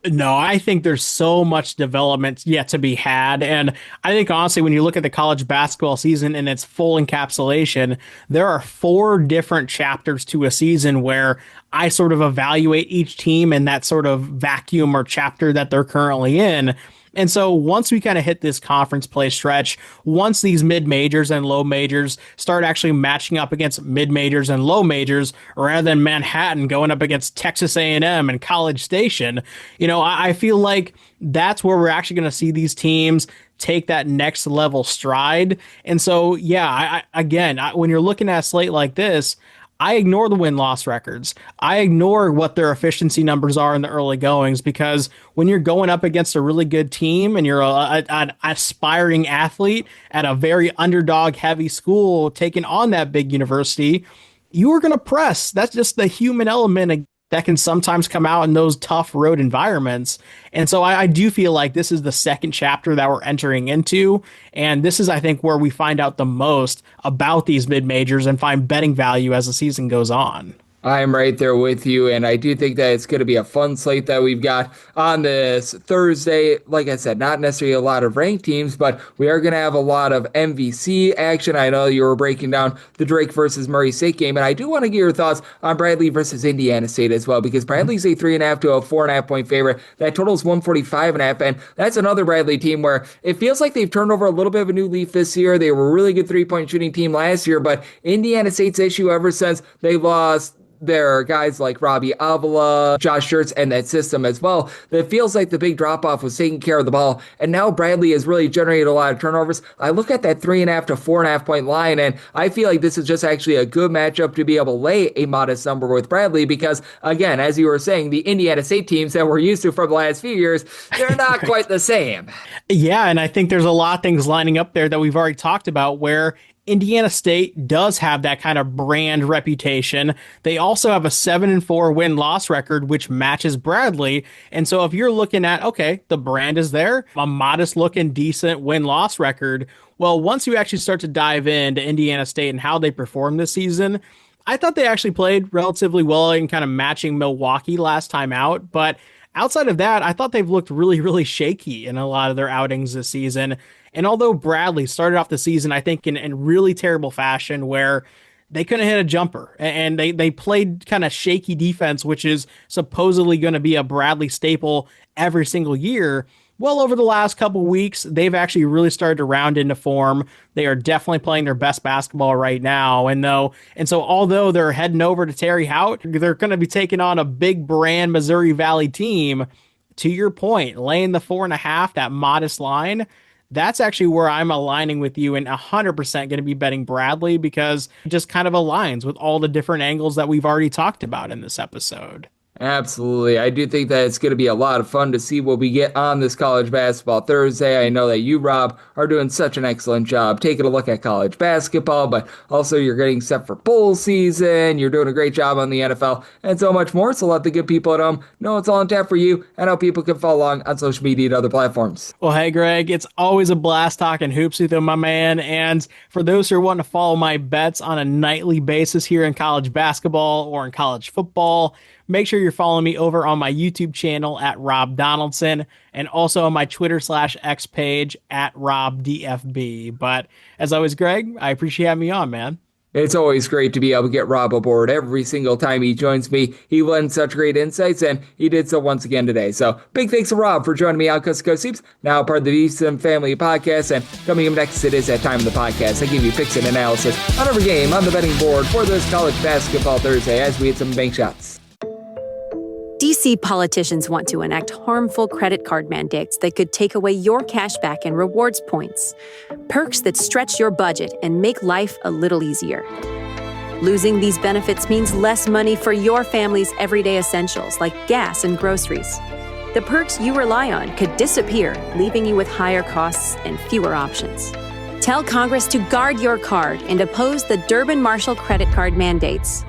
No, I think there's so much development yet to be had. And I think, honestly, when you look at the college basketball season in its full encapsulation, there are 4 different chapters to a season where I sort of evaluate each team in that sort of vacuum or chapter that they're currently in. And so once we kind of hit this conference play stretch, once these mid-majors and low majors start actually matching up against mid-majors and low majors, rather than Manhattan going up against Texas A&M and College Station, I feel like that's where we're actually going to see these teams take that next level stride. And so, yeah, when you're looking at a slate like this, I ignore the win-loss records. I ignore what their efficiency numbers are in the early goings, because when you're going up against a really good team and you're an aspiring athlete at a very underdog-heavy school taking on that big university, you are going to press. That's just the human element that can sometimes come out in those tough road environments. And so I do feel like this is the second chapter that we're entering into. And this is, I think, where we find out the most about these mid-majors and find betting value as the season goes on. I'm right there with you, and I do think that it's going to be a fun slate that we've got on this Thursday. Like I said, not necessarily a lot of ranked teams, but we are going to have a lot of MVC action. I know you were breaking down the Drake versus Murray State game, and I do want to get your thoughts on Bradley versus Indiana State as well, because Bradley's a 3.5 to a 4.5 point favorite. That totals 145.5, and that's another Bradley team where it feels like they've turned over a little bit of a new leaf this year. They were a really good 3-point shooting team last year, but Indiana State's issue ever since they lost there are guys like Robbie Avila, Josh Schertz, and that system as well. It feels like the big drop-off was taking care of the ball, and now Bradley has really generated a lot of turnovers. I look at that 3.5 to 4.5 point line, and I feel like this is just actually a good matchup to be able to lay a modest number with Bradley because, again, as you were saying, the Indiana State teams that we're used to from the last few years, they're not quite the same. Yeah, and I think there's a lot of things lining up there that we've already talked about where Indiana State does have that kind of brand reputation. They also have a 7-4 win-loss record, which matches Bradley. And so if you're looking at, okay, the brand is there, a modest-looking, decent win-loss record, well, once you actually start to dive into Indiana State and how they performed this season, I thought they actually played relatively well in kind of matching Milwaukee last time out. But outside of that, I thought they've looked really, really shaky in a lot of their outings this season. And although Bradley started off the season, I think, in really terrible fashion where they couldn't hit a jumper and they played kind of shaky defense, which is supposedly going to be a Bradley staple every single year. Well, over the last couple of weeks, they've actually really started to round into form. They are definitely playing their best basketball right now. And so although they're heading over to Terre Haute, they're going to be taking on a big brand Missouri Valley team. To your point, laying the 4.5, that modest line, that's actually where I'm aligning with you and 100% going to be betting Bradley because it just kind of aligns with all the different angles that we've already talked about in this episode. Absolutely. I do think that it's going to be a lot of fun to see what we get on this college basketball Thursday. I know that you, Rob, are doing such an excellent job taking a look at college basketball, but also you're getting set for bowl season. You're doing a great job on the NFL and so much more. So let the good people at home know it's all on tap for you and how people can follow along on social media and other platforms. Well, hey, Greg, it's always a blast talking hoops with you, my man. And for those who want to follow my bets on a nightly basis here in college basketball or in college football, make sure you're following me over on my YouTube channel at Rob Donaldson and also on my Twitter/X page at RobDFB. But as always, Greg, I appreciate having me on, man. It's always great to be able to get Rob aboard every single time he joins me. He lends such great insights, and he did so once again today. So big thanks to Rob for joining me on Coast to Coast Hoops, now part of the Davison Family Podcast. And coming up next, it is that time of the podcast. I give you picks and analysis on every game on the betting board for this college basketball Thursday as we hit some bank shots. see politicians want to enact harmful credit card mandates that could take away your cash back and rewards points. Perks that stretch your budget and make life a little easier. Losing these benefits means less money for your family's everyday essentials like gas and groceries. The perks you rely on could disappear, leaving you with higher costs and fewer options. Tell Congress to guard your card and oppose the Durbin-Marshall credit card mandates.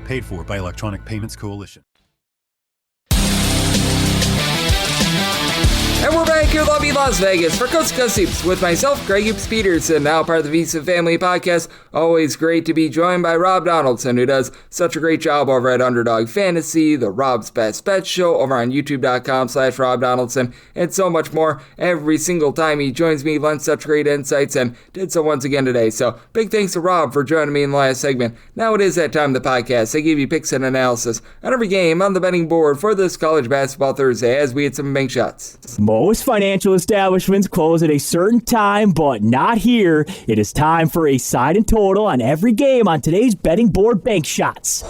Paid for by Electronic Payments Coalition. And we're back here in lovely Las Vegas for Coast to Coast Soups with myself, Greg Hoops Peterson, now part of the Visa Family Podcast. Always great to be joined by Rob Donaldson, who does such a great job over at Underdog Fantasy, the Rob's Best Bet Show over on youtube.com/Rob Donaldson, and so much more. Every single time he joins me, lends such great insights, and did so once again today. So big thanks to Rob for joining me in the last segment. Now it is that time of the podcast. I give you picks and analysis on every game on the betting board for this college basketball Thursday as we hit some bank shots. Most financial establishments close at a certain time, but not here. It is time for a side and total on every game on today's betting board bank shots.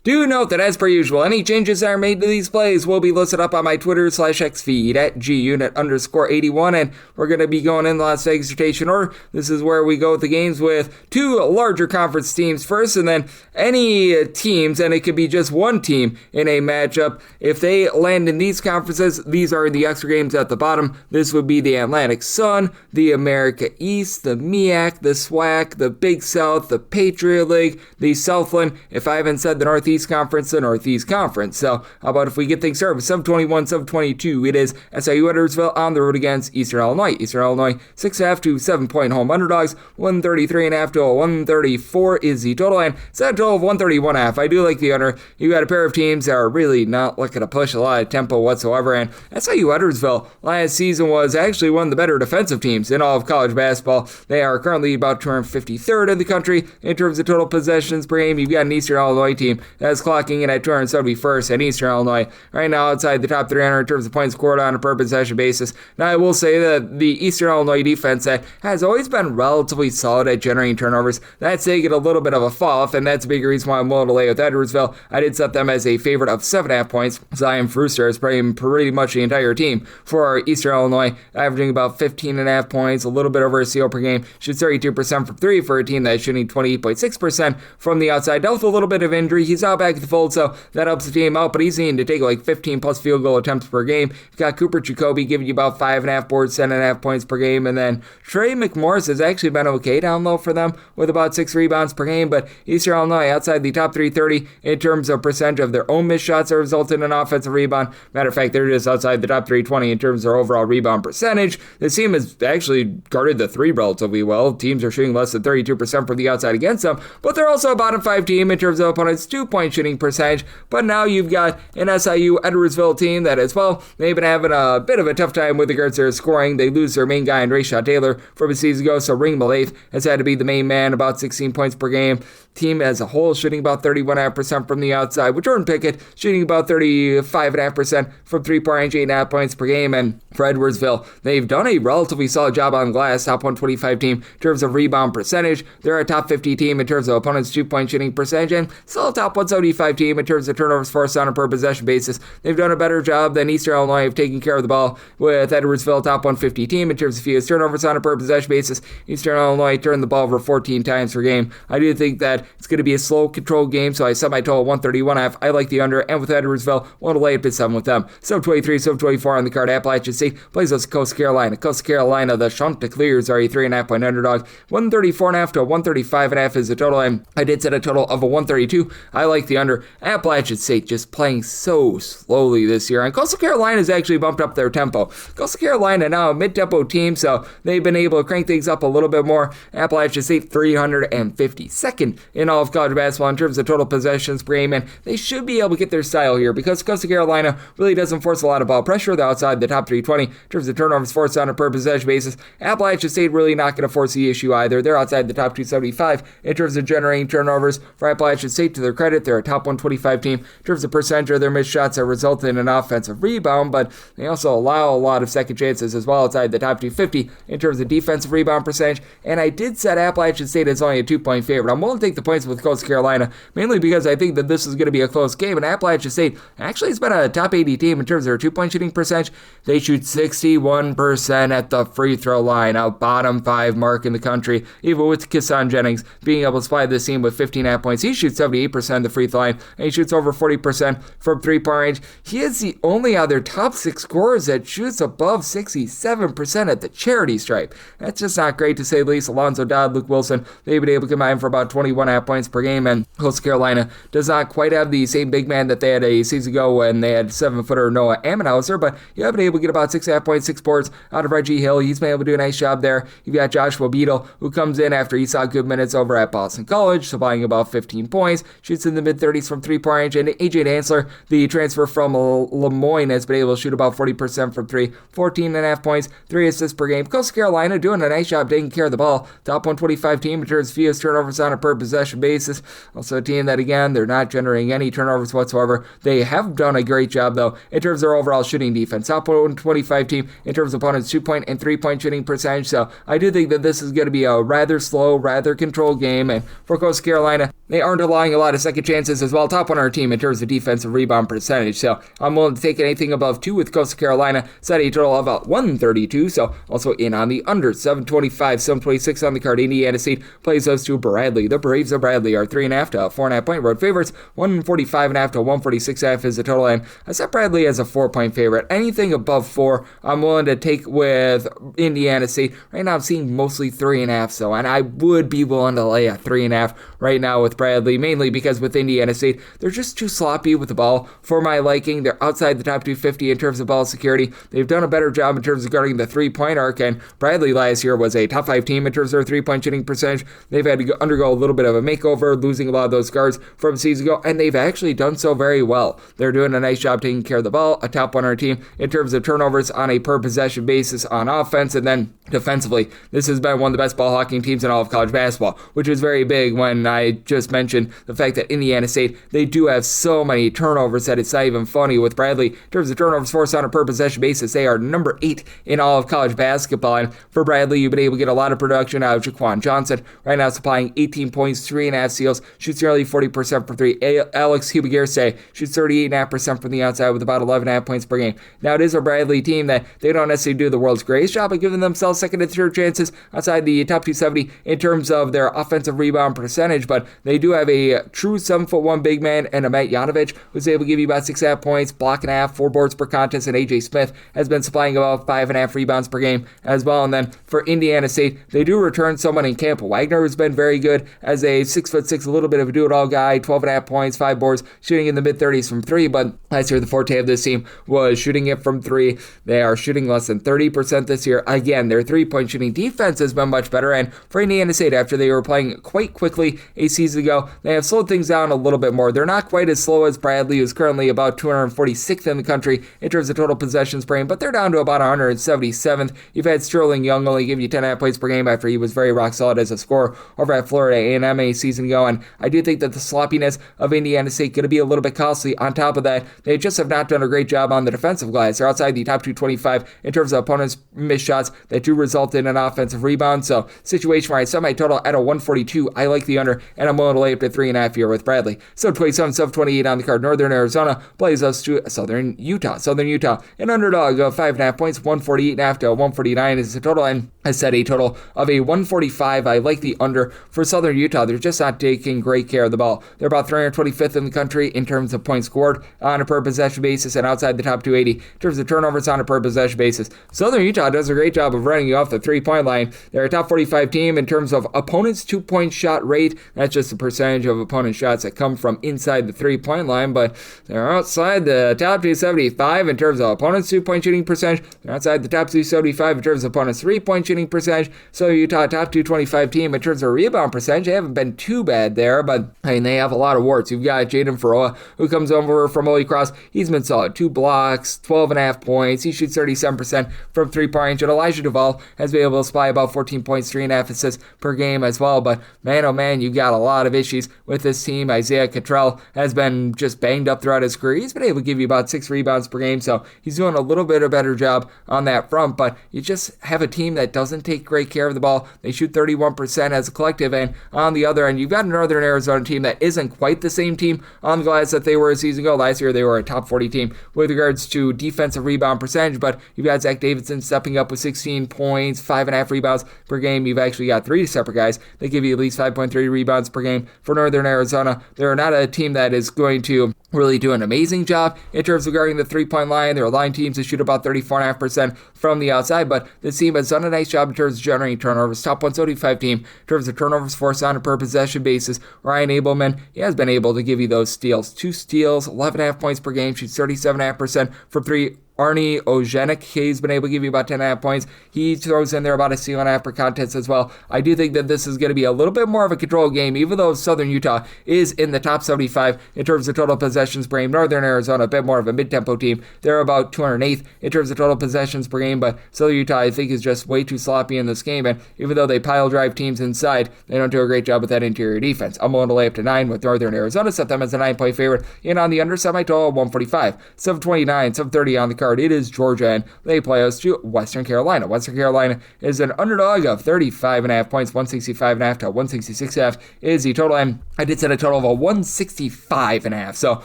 Do note that, as per usual, any changes that are made to these plays will be listed up on my Twitter/X feed at gunit_81, and we're going to be going in the Las Vegas rotation order. This is where we go with the games with two larger conference teams first, and then any teams, and it could be just one team in a matchup. If they land in these conferences, these are the extra games at the bottom. This would be the Atlantic Sun, the America East, the MEAC, the SWAC, the Big South, the Patriot League, the Southland. If I haven't said the Northeast Conference, the Northeast Conference. So how about if we get things started with 721, 722? It is SIU Edwardsville on the road against Eastern Illinois. Eastern Illinois 6.5 to 7-point home underdogs. 133.5 to 134 is the total, and set a total of 131.5. I do like the under. You got a pair of teams that are really not looking to push a lot of tempo whatsoever, and SIU Edwardsville last season was actually one of the better defensive teams in all of college basketball. They are currently about 253rd in the country in terms of total possessions per game. You've got an Eastern Illinois team that's clocking in at 271st, and Eastern Illinois right now outside the top 300 in terms of points scored on a per possession basis. Now, I will say that the Eastern Illinois defense that has always been relatively solid at generating turnovers, that's taking a little bit of a fall off, and that's a big reason why I'm willing to lay with Edwardsville. I did set them as a favorite of 7.5 points. Zion Brewster is playing pretty much the entire team for Eastern Illinois, averaging about 15.5 points, a little bit over a steal per game. Shoots 32% from three for a team that's shooting 28.6% from the outside. Dealt with a little bit of injury. He's out back at the fold, so that helps the team out, but he's needing to take like 15 plus field goal attempts per game. You've got Cooper Jacoby giving you about 5.5 boards, 7.5 points per game, and then Trey McMorris has actually been okay down low for them with about 6 rebounds per game, but Eastern Illinois outside the top 330 in terms of percentage of their own missed shots that resulted in an offensive rebound. Matter of fact, they're just outside the top 320 in terms of their overall rebound percentage. This team has actually guarded the three relatively well. Teams are shooting less than 32% from the outside against them, but they're also a bottom 5 team in terms of opponents' 2-point shooting percentage. But now you've got an SIU Edwardsville team that as well, they've been having a bit of a tough time with regards to their scoring. They lose their main guy in Rayshad Taylor from a season ago, so Ring Malaith has had to be the main man, about 16 points per game. Team as a whole shooting about 31.5% from the outside, with Jordan Pickett shooting about 35.5% from 3-point range, 8.5 points per game. And for Edwardsville, they've done a relatively solid job on glass, top 125 team in terms of rebound percentage. They're a top 50 team in terms of opponents' 2-point shooting percentage, and still a top 175 team in terms of turnovers forced on a per possession basis. They've done a better job than Eastern Illinois of taking care of the ball, with Edwardsville top 150 team in terms of fewest turnovers on a per possession basis. Eastern Illinois turned the ball over 14 times per game. I do think that it's going to be a slow, controlled game, so I set my total 131.5. I like the under, and with Edwardsville, want to lay it at 7 with them. 723, 724 on the card. Appalachian State plays us Coast Carolina. Coast Carolina, the Chanticleers are a 3.5-point underdog. 134.5 to 135.5 is the total, and I did set a total of a 132. I like the under. Appalachian State just playing so slowly this year, and Coastal Carolina has actually bumped up their tempo. Coastal Carolina now a mid-tempo team, so they've been able to crank things up a little bit more. Appalachian State 352nd in all of college basketball in terms of total possessions per game, and they should be able to get their style here because Coastal Carolina really doesn't force a lot of ball pressure. They're outside the top top 320. In terms of turnovers forced on a per possession basis, Appalachian State really not going to force the issue either. They're outside the top 275 in terms of generating turnovers. For Appalachian State, to their credit, they're a top 125 team in terms of percentage of their missed shots that result in an offensive rebound, but they also allow a lot of second chances as well, outside the top 250 in terms of defensive rebound percentage. And I did set Appalachian State as only a 2-point favorite. I'm willing to take the points with Coastal Carolina, mainly because I think that this is going to be a close game, and Appalachian State actually has been a top 80 team in terms of their 2-point shooting percentage. They shoot 61% at the free throw line, a bottom 5 mark in the country, even with Kesson Jennings being able to supply this team with 15.5 points. He shoots 78% of the free throw line, and he shoots over 40% from 3-point range. He is the only other top 6 scorers that shoots above 67% at the charity stripe. That's just not great, to say the least. Alonzo Dodd, Luke Wilson, they've been able to combine for about 21.5 points per game, and Coastal Carolina does not quite have the same big man that they had a season ago when they had 7-footer Noah Ammenhauser, but you have been able to get about 6.5 points, 6 boards out of Reggie Hill. He's been able to do a nice job there. You've got Joshua Beadle, who comes in after he saw good minutes over at Boston College, supplying about 15 points, shoots in the mid-30s from 3-point range, and AJ Dantzler, the transfer from Lemoyne, has been able to shoot about 40% from 3, 14.5 points, 3 assists per game. Coastal Carolina doing a nice job taking care of the ball. Top 125 team in terms of fewest turnovers on a per possession basis. Also a team that, again, they're not generating any turnovers whatsoever. They have done a great job, though, in terms of their overall shooting defense. Top 125 team in terms of opponents' 2-point and 3-point shooting percentage. So I do think that this is going to be a rather slow, rather controlled game. And for Coastal Carolina, they aren't allowing a lot of second chances as well. Top 100 team in terms of defensive rebound percentage. So I'm willing to take anything above 2 with Coastal Carolina. Set a total of about 132. So also in on the under. 725, 726 on the card. Indiana State plays those to Bradley. The Braves of Bradley are 3.5 to 4.5 point road favorites. 145.5 to 146.5 is the total. And I set Bradley as a 4-point favorite. Anything above 4, I'm willing to take with Indiana State. Right now I'm seeing mostly 3.5, so, and I would be willing to lay a 3.5 right now with Bradley, mainly because with Indiana State, they're just too sloppy with the ball for my liking. They're outside the top 250 in terms of ball security. They've done a better job in terms of guarding the 3-point arc, and Bradley last year was a top 5 team in terms of their 3-point shooting percentage. They've had to undergo a little bit of a makeover, losing a lot of those guards from season ago, and they've actually done so very well. They're doing a nice job taking care of the ball, a top 100 team in terms of turnovers on a per possession basis on offense, and then defensively, this has been one of the best ball hawking teams in all of college basketball, which is very big when I just mentioned the fact that Indiana State, they do have so many turnovers that it's not even funny. With Bradley, in terms of turnovers forced on a per possession basis, they are number 8 in all of college basketball, and for Bradley, you've been able to get a lot of production out of Jaquan Johnson, right now supplying 18 points, 3.5 steals, shoots nearly 40% from 3. Alex Hubergerse shoots 38.5% from the outside with about 11.5 points per game. Now, it is a Bradley team that they don't necessarily do the world's greatest job of giving themselves second and third chances outside the top 270 in terms of their offensive rebound percentage, but they do have a true 7'1" big man and a Matt Janovich who's able to give you about 6.5 points, block and a half, 4 boards per contest, and AJ Smith has been supplying about 5.5 rebounds per game as well. And then for Indiana State, they do return someone in Campbell Wagner who's been very good as a 6'6", a little bit of a do-it-all guy, 12.5 points, 5 boards, shooting in the mid-30s from 3, but last year the forte of this team was shooting it from 3. They are shooting less than 30% this year. Again, their 3-point shooting defense has been much better, and for Indiana State, after they were playing quite quickly a season ago, they have slowed things down a little bit more. They're not quite as slow as Bradley, who's currently about 246th in the country in terms of total possessions per game, but they're down to about 177th. You've had Sterling Young only give you 10.5 points per game after he was very rock solid as a scorer over at Florida A&M a season ago, and I do think that the sloppiness of Indiana State going to be a little bit costly. On top of that, they just have not done a great job on the defensive glass. They're outside the top 225 in terms of opponents' missed shots that do result in an offensive rebound. So, situation where I set my total at a 142, I like the under, and I'm willing to lay up to 3.5 here with Bradley. So 27, 728 on the card. Northern Arizona plays us to Southern Utah. Southern Utah, an underdog of 5.5 points, 148.5 to 149 is the total, and I set a total of a 145. I like the under for Southern Utah. They're just not taking great care of the ball. They're about 325th in the country in terms of points scored on a per possession basis, and outside the top 280 in terms of turnovers on a per possession basis. Southern Utah does a great job of running you off the 3-point line. They're a top 45 team in terms of opponents' 2-point shot rate. That's just the percentage of opponent shots that come from inside the three-point line, but they're outside the top 275 in terms of opponents' two-point shooting percentage. They're outside the top 275 in terms of opponents' three-point shooting percentage. So Utah, top 225 team in terms of rebound percentage. They haven't been too bad there, but I mean, they have a lot of warts. You've got Jaden Faroa, who comes over from Holy Cross. He's been solid. 2 blocks, 12.5 points. He shoots 37% from three-point range. And Elijah Duvall has been able to supply about 14 points, 3.5 assists per game as well. But man, oh man, you've got a lot of issues with this team. Isaiah Cottrell has been just banged up throughout his career. He's been able to give you about 6 rebounds per game, so he's doing a little bit of a better job on that front. But you just have a team that doesn't take great care of the ball. They shoot 31% as a collective, and on the other end, you've got a Northern Arizona team that isn't quite the same team on the glass that they were a season ago. Last year, they were a top 40 team with regards to defensive rebound percentage, but you've got Zach Davison stepping up with 16 points, 5.5 rebounds per game. You've actually got 3 separate guys that give you at least 5.3 rebounds per game for Northern Arizona. They're not a team that is going to really do an amazing job in terms of guarding the three-point line. They're line teams that shoot about 34.5% from the outside, but this team has done a nice job in terms of generating turnovers. Top 175 team in terms of turnovers forced on a per possession basis. Ryan Abelman, he has been able to give you those steals. 2 steals, 11.5 points per game, shoots 37.5% from 3. Arnie Ojenik, he's been able to give you about 10.5 points. He throws in there about a steal and a half per contest as well. I do think that this is going to be a little bit more of a control game, even though Southern Utah is in the top 75 in terms of total possessions per game. Northern Arizona, a bit more of a mid-tempo team. They're about 208th in terms of total possessions per game, but Southern Utah, I think, is just way too sloppy in this game, and even though they pile drive teams inside, they don't do a great job with that interior defense. I'm willing to lay up to 9 with Northern Arizona, set them as a 9-point favorite, and on the under, set my total 145. 729, 730 on the card. It is Georgia, and they play us to Western Carolina. Western Carolina is an underdog of 35.5 points, 165.5 to 166.5 is the total, and I did set a total of a 165.5, so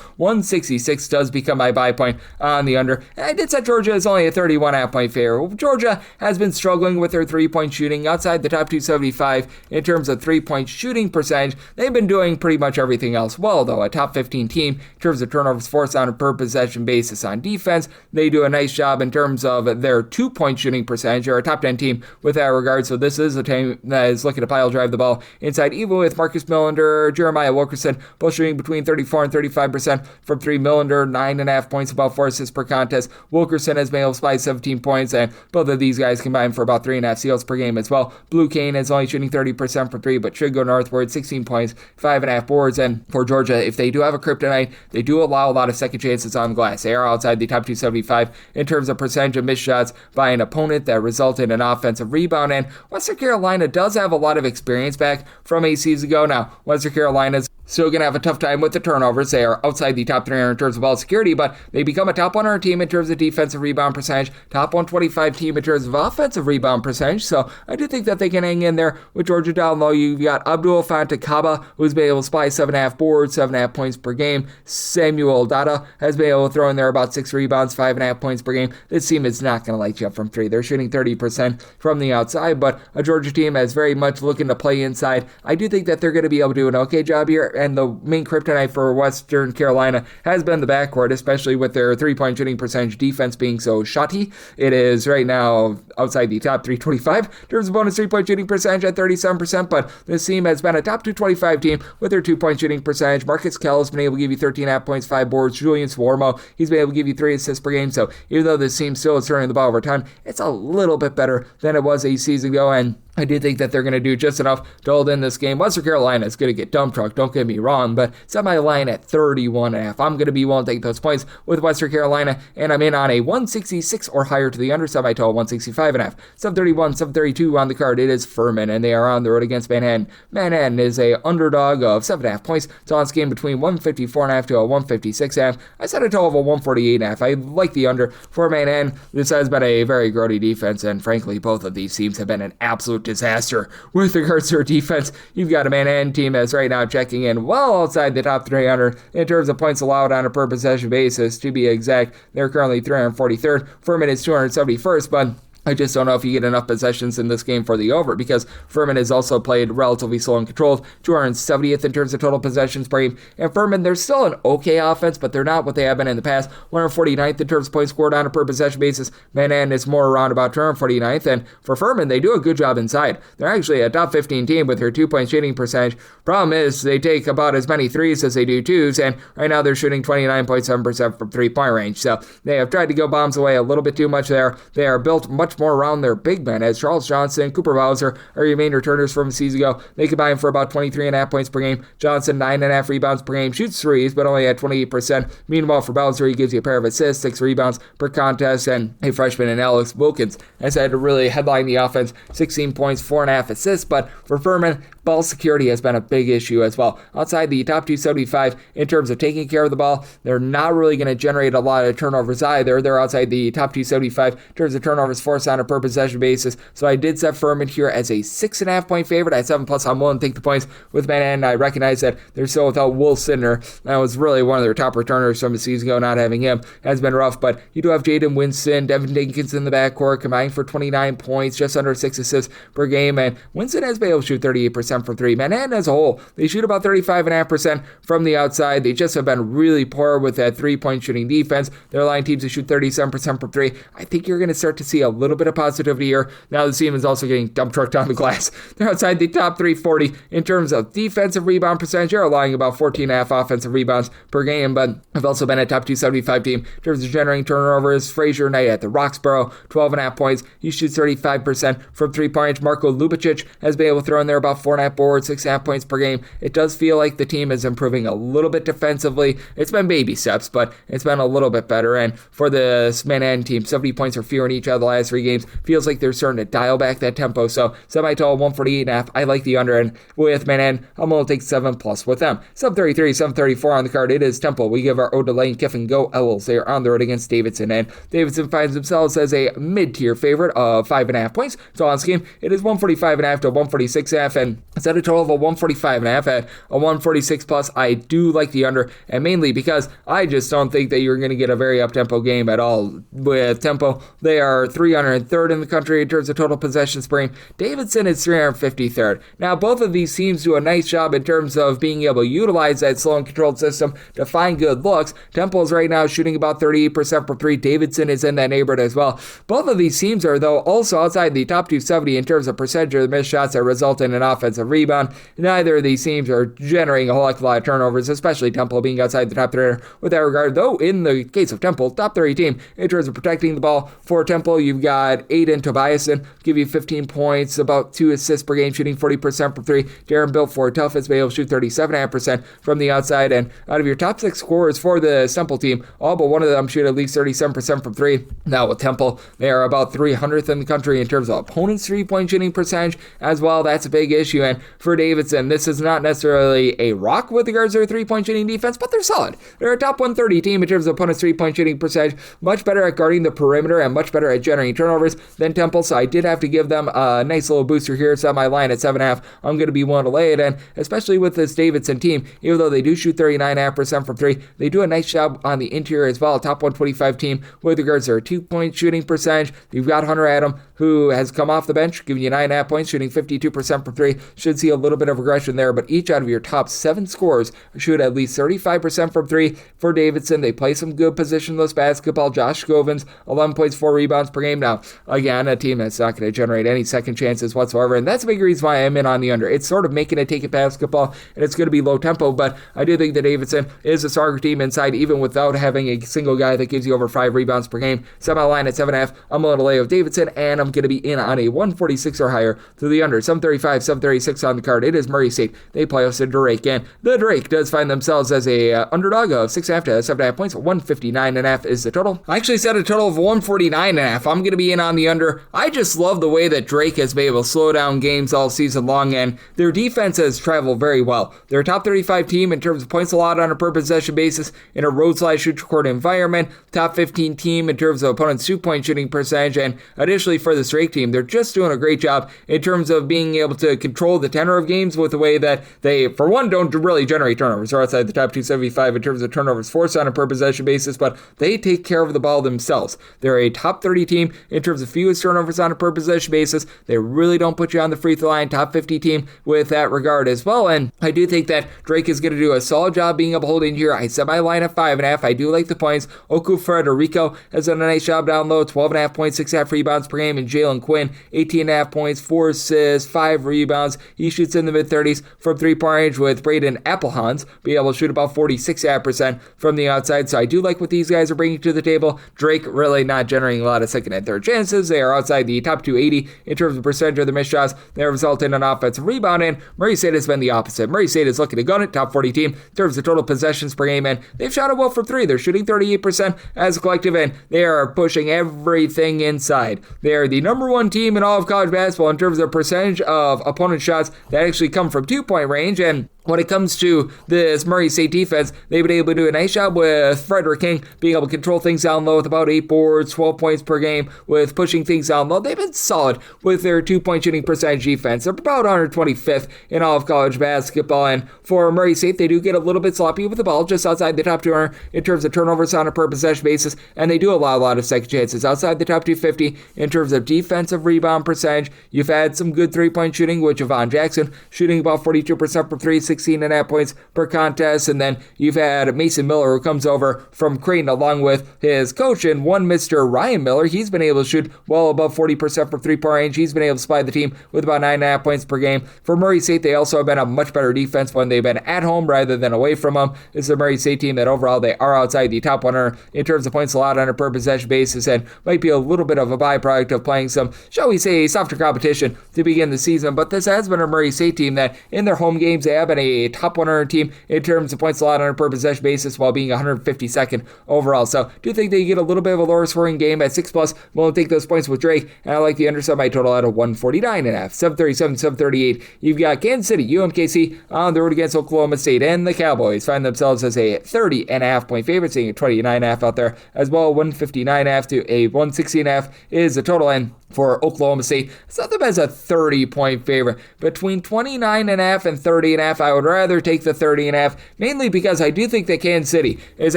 166 does become my buy point on the under. And I did set Georgia as only a 31.5 point favorite. Georgia has been struggling with their three-point shooting outside the top 275 in terms of three-point shooting percentage. They've been doing pretty much everything else well, though. A top 15 team in terms of turnovers forced on a per possession basis on defense. They do a nice job in terms of their two-point shooting percentage. They're a top 10 team with that regard, so this is a team that is looking to pile drive the ball inside, even with Marcus Millender, Jeremiah Wilkerson, both shooting between 34 and 35% from 3. Millender, 9.5 points, about 4 assists per contest. Wilkerson has been able to supply 17 points, and both of these guys combined for about 3.5 steals per game as well. Blue Kane is only shooting 30% from 3, but should go northward, 16 points, 5.5 boards, and for Georgia, if they do have a kryptonite, they do allow a lot of second chances on the glass. They are outside the top 275 in terms of percentage of missed shots by an opponent that result in an offensive rebound, and Western Carolina does have a lot of experience back from a season ago. Now, Western Carolina's still going to have a tough time with the turnovers. They are outside the top 300 in terms of ball security, but they become a top 100 team in terms of defensive rebound percentage, top 125 team in terms of offensive rebound percentage, so I do think that they can hang in there with Georgia down low. You've got Abdul Fantakaba, who's been able to supply 7.5 boards, 7.5 points per game. Samuel Dada has been able to throw in there about 6 rebounds, 5.5 points per game. This team is not going to light you up from 3. They're shooting 30% from the outside, but a Georgia team is very much looking to play inside. I do think that they're going to be able to do an okay job here, and the main kryptonite for Western Carolina has been the backcourt, especially with their three-point shooting percentage defense being so shoddy. It is right now outside the top 325 in terms of bonus three-point shooting percentage at 37%, but this team has been a top 225 team with their two-point shooting percentage. Marcus Kell has been able to give you 13.5 points, 5 boards. Julian Swarmo, he's been able to give you 3 assists per game, so even though this team still is turning the ball over time, it's a little bit better than it was a season ago, and I do think that they're going to do just enough to hold in this game. Western Carolina is going to get dump trucked, don't get me wrong, but set my line at 31.5. I'm going to be willing to take those points with Western Carolina, and I'm in on a 166 or higher to the under, set my total 165.5. 731, 732 on the card. It is Furman, and they are on the road against Manhattan. Manhattan is a underdog of 7.5 points. It's on this game between 154.5 to a 156.5. I set a total of a 148.5. I like the under for Manhattan. This has been a very grody defense, and frankly, both of these teams have been an absolute disaster with regards to their defense. You've got a Manhattan team that's right now checking in well outside the top 300 in terms of points allowed on a per possession basis. To be exact, they're currently 343rd. Furman is 271st, but I just don't know if you get enough possessions in this game for the over, because Furman has also played relatively slow and controlled, 270th in terms of total possessions per game. And Furman, they're still an okay offense, but they're not what they have been in the past. 149th in terms of points scored on a per possession basis. Manhattan is more around about 249th. And for Furman, they do a good job inside. They're actually a top 15 team with their 2-point shooting percentage. Problem is, they take about as many threes as they do twos, and right now they're shooting 29.7% from 3-point range. So they have tried to go bombs away a little bit too much there. They are built much more around their big men, as Charles Johnson, Cooper Bowser are your main returners from a season ago. They combine for about 23.5 points per game. Johnson, 9.5 rebounds per game, shoots threes, but only at 28%. Meanwhile, for Bowser, he gives you a pair of assists, 6 rebounds per contest, and a freshman in Alex Wilkins has had to really headline the offense, 16 points, 4.5 assists, but for Furman, ball security has been a big issue as well. Outside the top 275 in terms of taking care of the ball, they're not really going to generate a lot of turnovers either. They're outside the top 275 in terms of turnovers forced on a per possession basis. So I did set Furman here as a 6.5 point favorite at 7+. I'm willing to take the points with Manhattan. I recognize that they're still without Will Sidner. That was really one of their top returners from a season ago. Not having him has been rough, but you do have Jaden Winston, Devin Dinkins in the backcourt, combined for 29 points, just under 6 assists per game, and Winston has been able to shoot 38% from 3. Manhattan as a whole, they shoot about 35.5% from the outside. They just have been really poor with that 3-point shooting defense. They're allowing teams to shoot 37% from 3. I think you're going to start to see a little bit of positivity here. Now the team is also getting dump trucked on the glass. They're outside the top 340 in terms of defensive rebound percentage. They're allowing about 14.5 offensive rebounds per game, but have also been a top 275 team in terms of generating turnovers. Frazier Knight at the Roxborough, 12.5 points. He shoots 35% from 3-point. Marko Lubicic has been able to throw in there about 4.5 boards, 6.5 points per game. It does feel like the team is improving a little bit defensively. It's been baby steps, but it's been a little bit better. And for the Manhattan team, 70 points or fewer in each of the last 3 games. Feels like they're starting to dial back that tempo. So semi-total 148.5. I like the under, and with Manhattan, I'm going to take 7+ with them. Sub 33, sub 34 on the card. It is Temple. We give our ode to Lane Kiffin Go Owls. They are on the road against Davidson, and Davidson finds themselves as a mid-tier favorite of 5.5 points. So on this game, it is 145.5 to 146.5, and it's at a total of a 145.5 at a 146+. I do like the under, and mainly because I just don't think that you're going to get a very up-tempo game at all. With tempo, they are 303rd in the country in terms of total possessions per game. Davidson is 353rd. Now, both of these teams do a nice job in terms of being able to utilize that slow and controlled system to find good looks. Temple is right now shooting about 38% from 3. Davidson is in that neighborhood as well. Both of these teams are, though, also outside the top 270 in terms of percentage of the missed shots that result in an offensive rebound. Neither of these teams are generating a whole heck of a lot of turnovers, especially Temple being outside the top 300 with that regard. Though, in the case of Temple, top 30 team in terms of protecting the ball for Temple, you've got Aiden Tobiason, give you 15 points, about 2 assists per game, shooting 40% from 3. Darren Biltford, Tough has been able to shoot 37.5% from the outside, and out of your top 6 scorers for the Temple team, all but one of them shoot at least 37% from 3. Now with Temple, they are about 300th in the country in terms of opponents' 3-point shooting percentage as well. That's a big issue, and for Davidson, this is not necessarily a rock with regards to their 3-point shooting defense, but they're solid. They're a top 130 team in terms of opponents' 3-point shooting percentage, much better at guarding the perimeter and much better at generating turnovers than Temple, so I did have to give them a nice little booster here. Set my line at 7.5. I'm going to be willing to lay it, and especially with this Davidson team, even though they do shoot 39.5% from 3, they do a nice job on the interior as well. Top 125 team with regards to their 2-point shooting percentage. You've got Hunter Adam, who has come off the bench, giving you 9.5 points, shooting 52% from 3. Should see a little bit of regression there, but each out of your top 7 scorers shoot at least 35% from 3 for Davidson. They play some good positionless basketball. Josh Scovins, 11 points, 4 rebounds per game. Now, again, a team that's not going to generate any second chances whatsoever, and that's a big reason why I'm in on the under. It's sort of making it take it basketball, and it's going to be low tempo, but I do think that Davidson is a stronger team inside, even without having a single guy that gives you over 5 rebounds per game. Set my line at 7.5. I'm willing to lay with Davidson, and I'm going to be in on a 146 or higher to the under. 735, 736 on the card. It is Murray State. They play us in Drake, and the Drake does find themselves as a underdog of 6.5 to 7.5 points. 159.5 is the total. I actually set a total of 149.5. I'm going to be in on the under. I just love the way that Drake has been able to slow down games all season long, and their defense has traveled very well. They're a top 35 team in terms of points allowed on a per possession basis in a road/shoot-record environment. Top 15 team in terms of opponents' 2-point shooting percentage, and additionally for this Drake team, they're just doing a great job in terms of being able to control the tenor of games with the way that they, for one, don't really generate turnovers. They're outside the top 275 in terms of turnovers forced on a per possession basis, but they take care of the ball themselves. They're a top 30 team in terms of fewest turnovers on a per possession basis. They really don't put you on the free throw line. Top 50 team with that regard as well. And I do think that Drake is going to do a solid job being able to hold in here. I set my line at 5.5. I do like the points. Oku Frederico has done a nice job down low. 12.5 points, 6.5 rebounds per game. And Jalen Quinn, 18.5 points, 4 assists, 5 rebounds. He shoots in the mid-30s from three-point range, with Braden Applehans be able to shoot about 46% from the outside. So I do like what these guys are bringing to the table. Drake really not generating a lot of second and third chances. They are outside the top 280 in terms of percentage of the missed shots. They result in an offensive rebound, and Murray State has been the opposite. Murray State is looking to gun it, top 40 team in terms of total possessions per game, and they've shot it well from three. They're shooting 38% as a collective, and they are pushing everything inside. They are the number one team in all of college basketball in terms of percentage of opponent shots that actually come from 2-point range, and when it comes to this Murray State defense, they've been able to do a nice job with Frederick King being able to control things down low with about 8 boards, 12 points per game, with pushing things down low. They've been solid with their 2-point shooting percentage defense. They're about 125th in all of college basketball, and for Murray State, they do get a little bit sloppy with the ball, just outside the top 200 in terms of turnovers on a per possession basis, and they do allow a lot of second chances outside the top 250 in terms of defensive rebound percentage. You've had some good 3-point shooting with Javon Jackson shooting about 42% from 3, 16.5 points per contest, and then you've had Mason Miller, who comes over from Creighton along with his coach and one Mr. Ryan Miller. He's been able to shoot well above 40% from 3-point range. He's been able to supply the team with about 9.5 points per game. For Murray State, they also have been a much better defense when they've been at home rather than away from them. This is a Murray State team that overall they are outside the top 100 in terms of points allowed on a per possession basis, and might be a little bit of a byproduct of playing some, shall we say, softer competition to begin the season. But this has been a Murray State team that in their home games they have been a top 100 team in terms of points allowed on a per possession basis while being 152nd overall. So do think they get a little bit of a lower scoring game at 6+. Won't take those points with Drake, and I like the under semi total at a 149.5. 737, 738. You've got Kansas City, UMKC on the road against Oklahoma State, and the Cowboys find themselves as a 30.5 point favorite, seeing a 29.5 out there as well. 159.5 to a 160.5 is the total, and for Oklahoma State, it's not them as a 30-point favorite. Between 29.5 and 30.5, I would rather take the 30.5, mainly because I do think that Kansas City is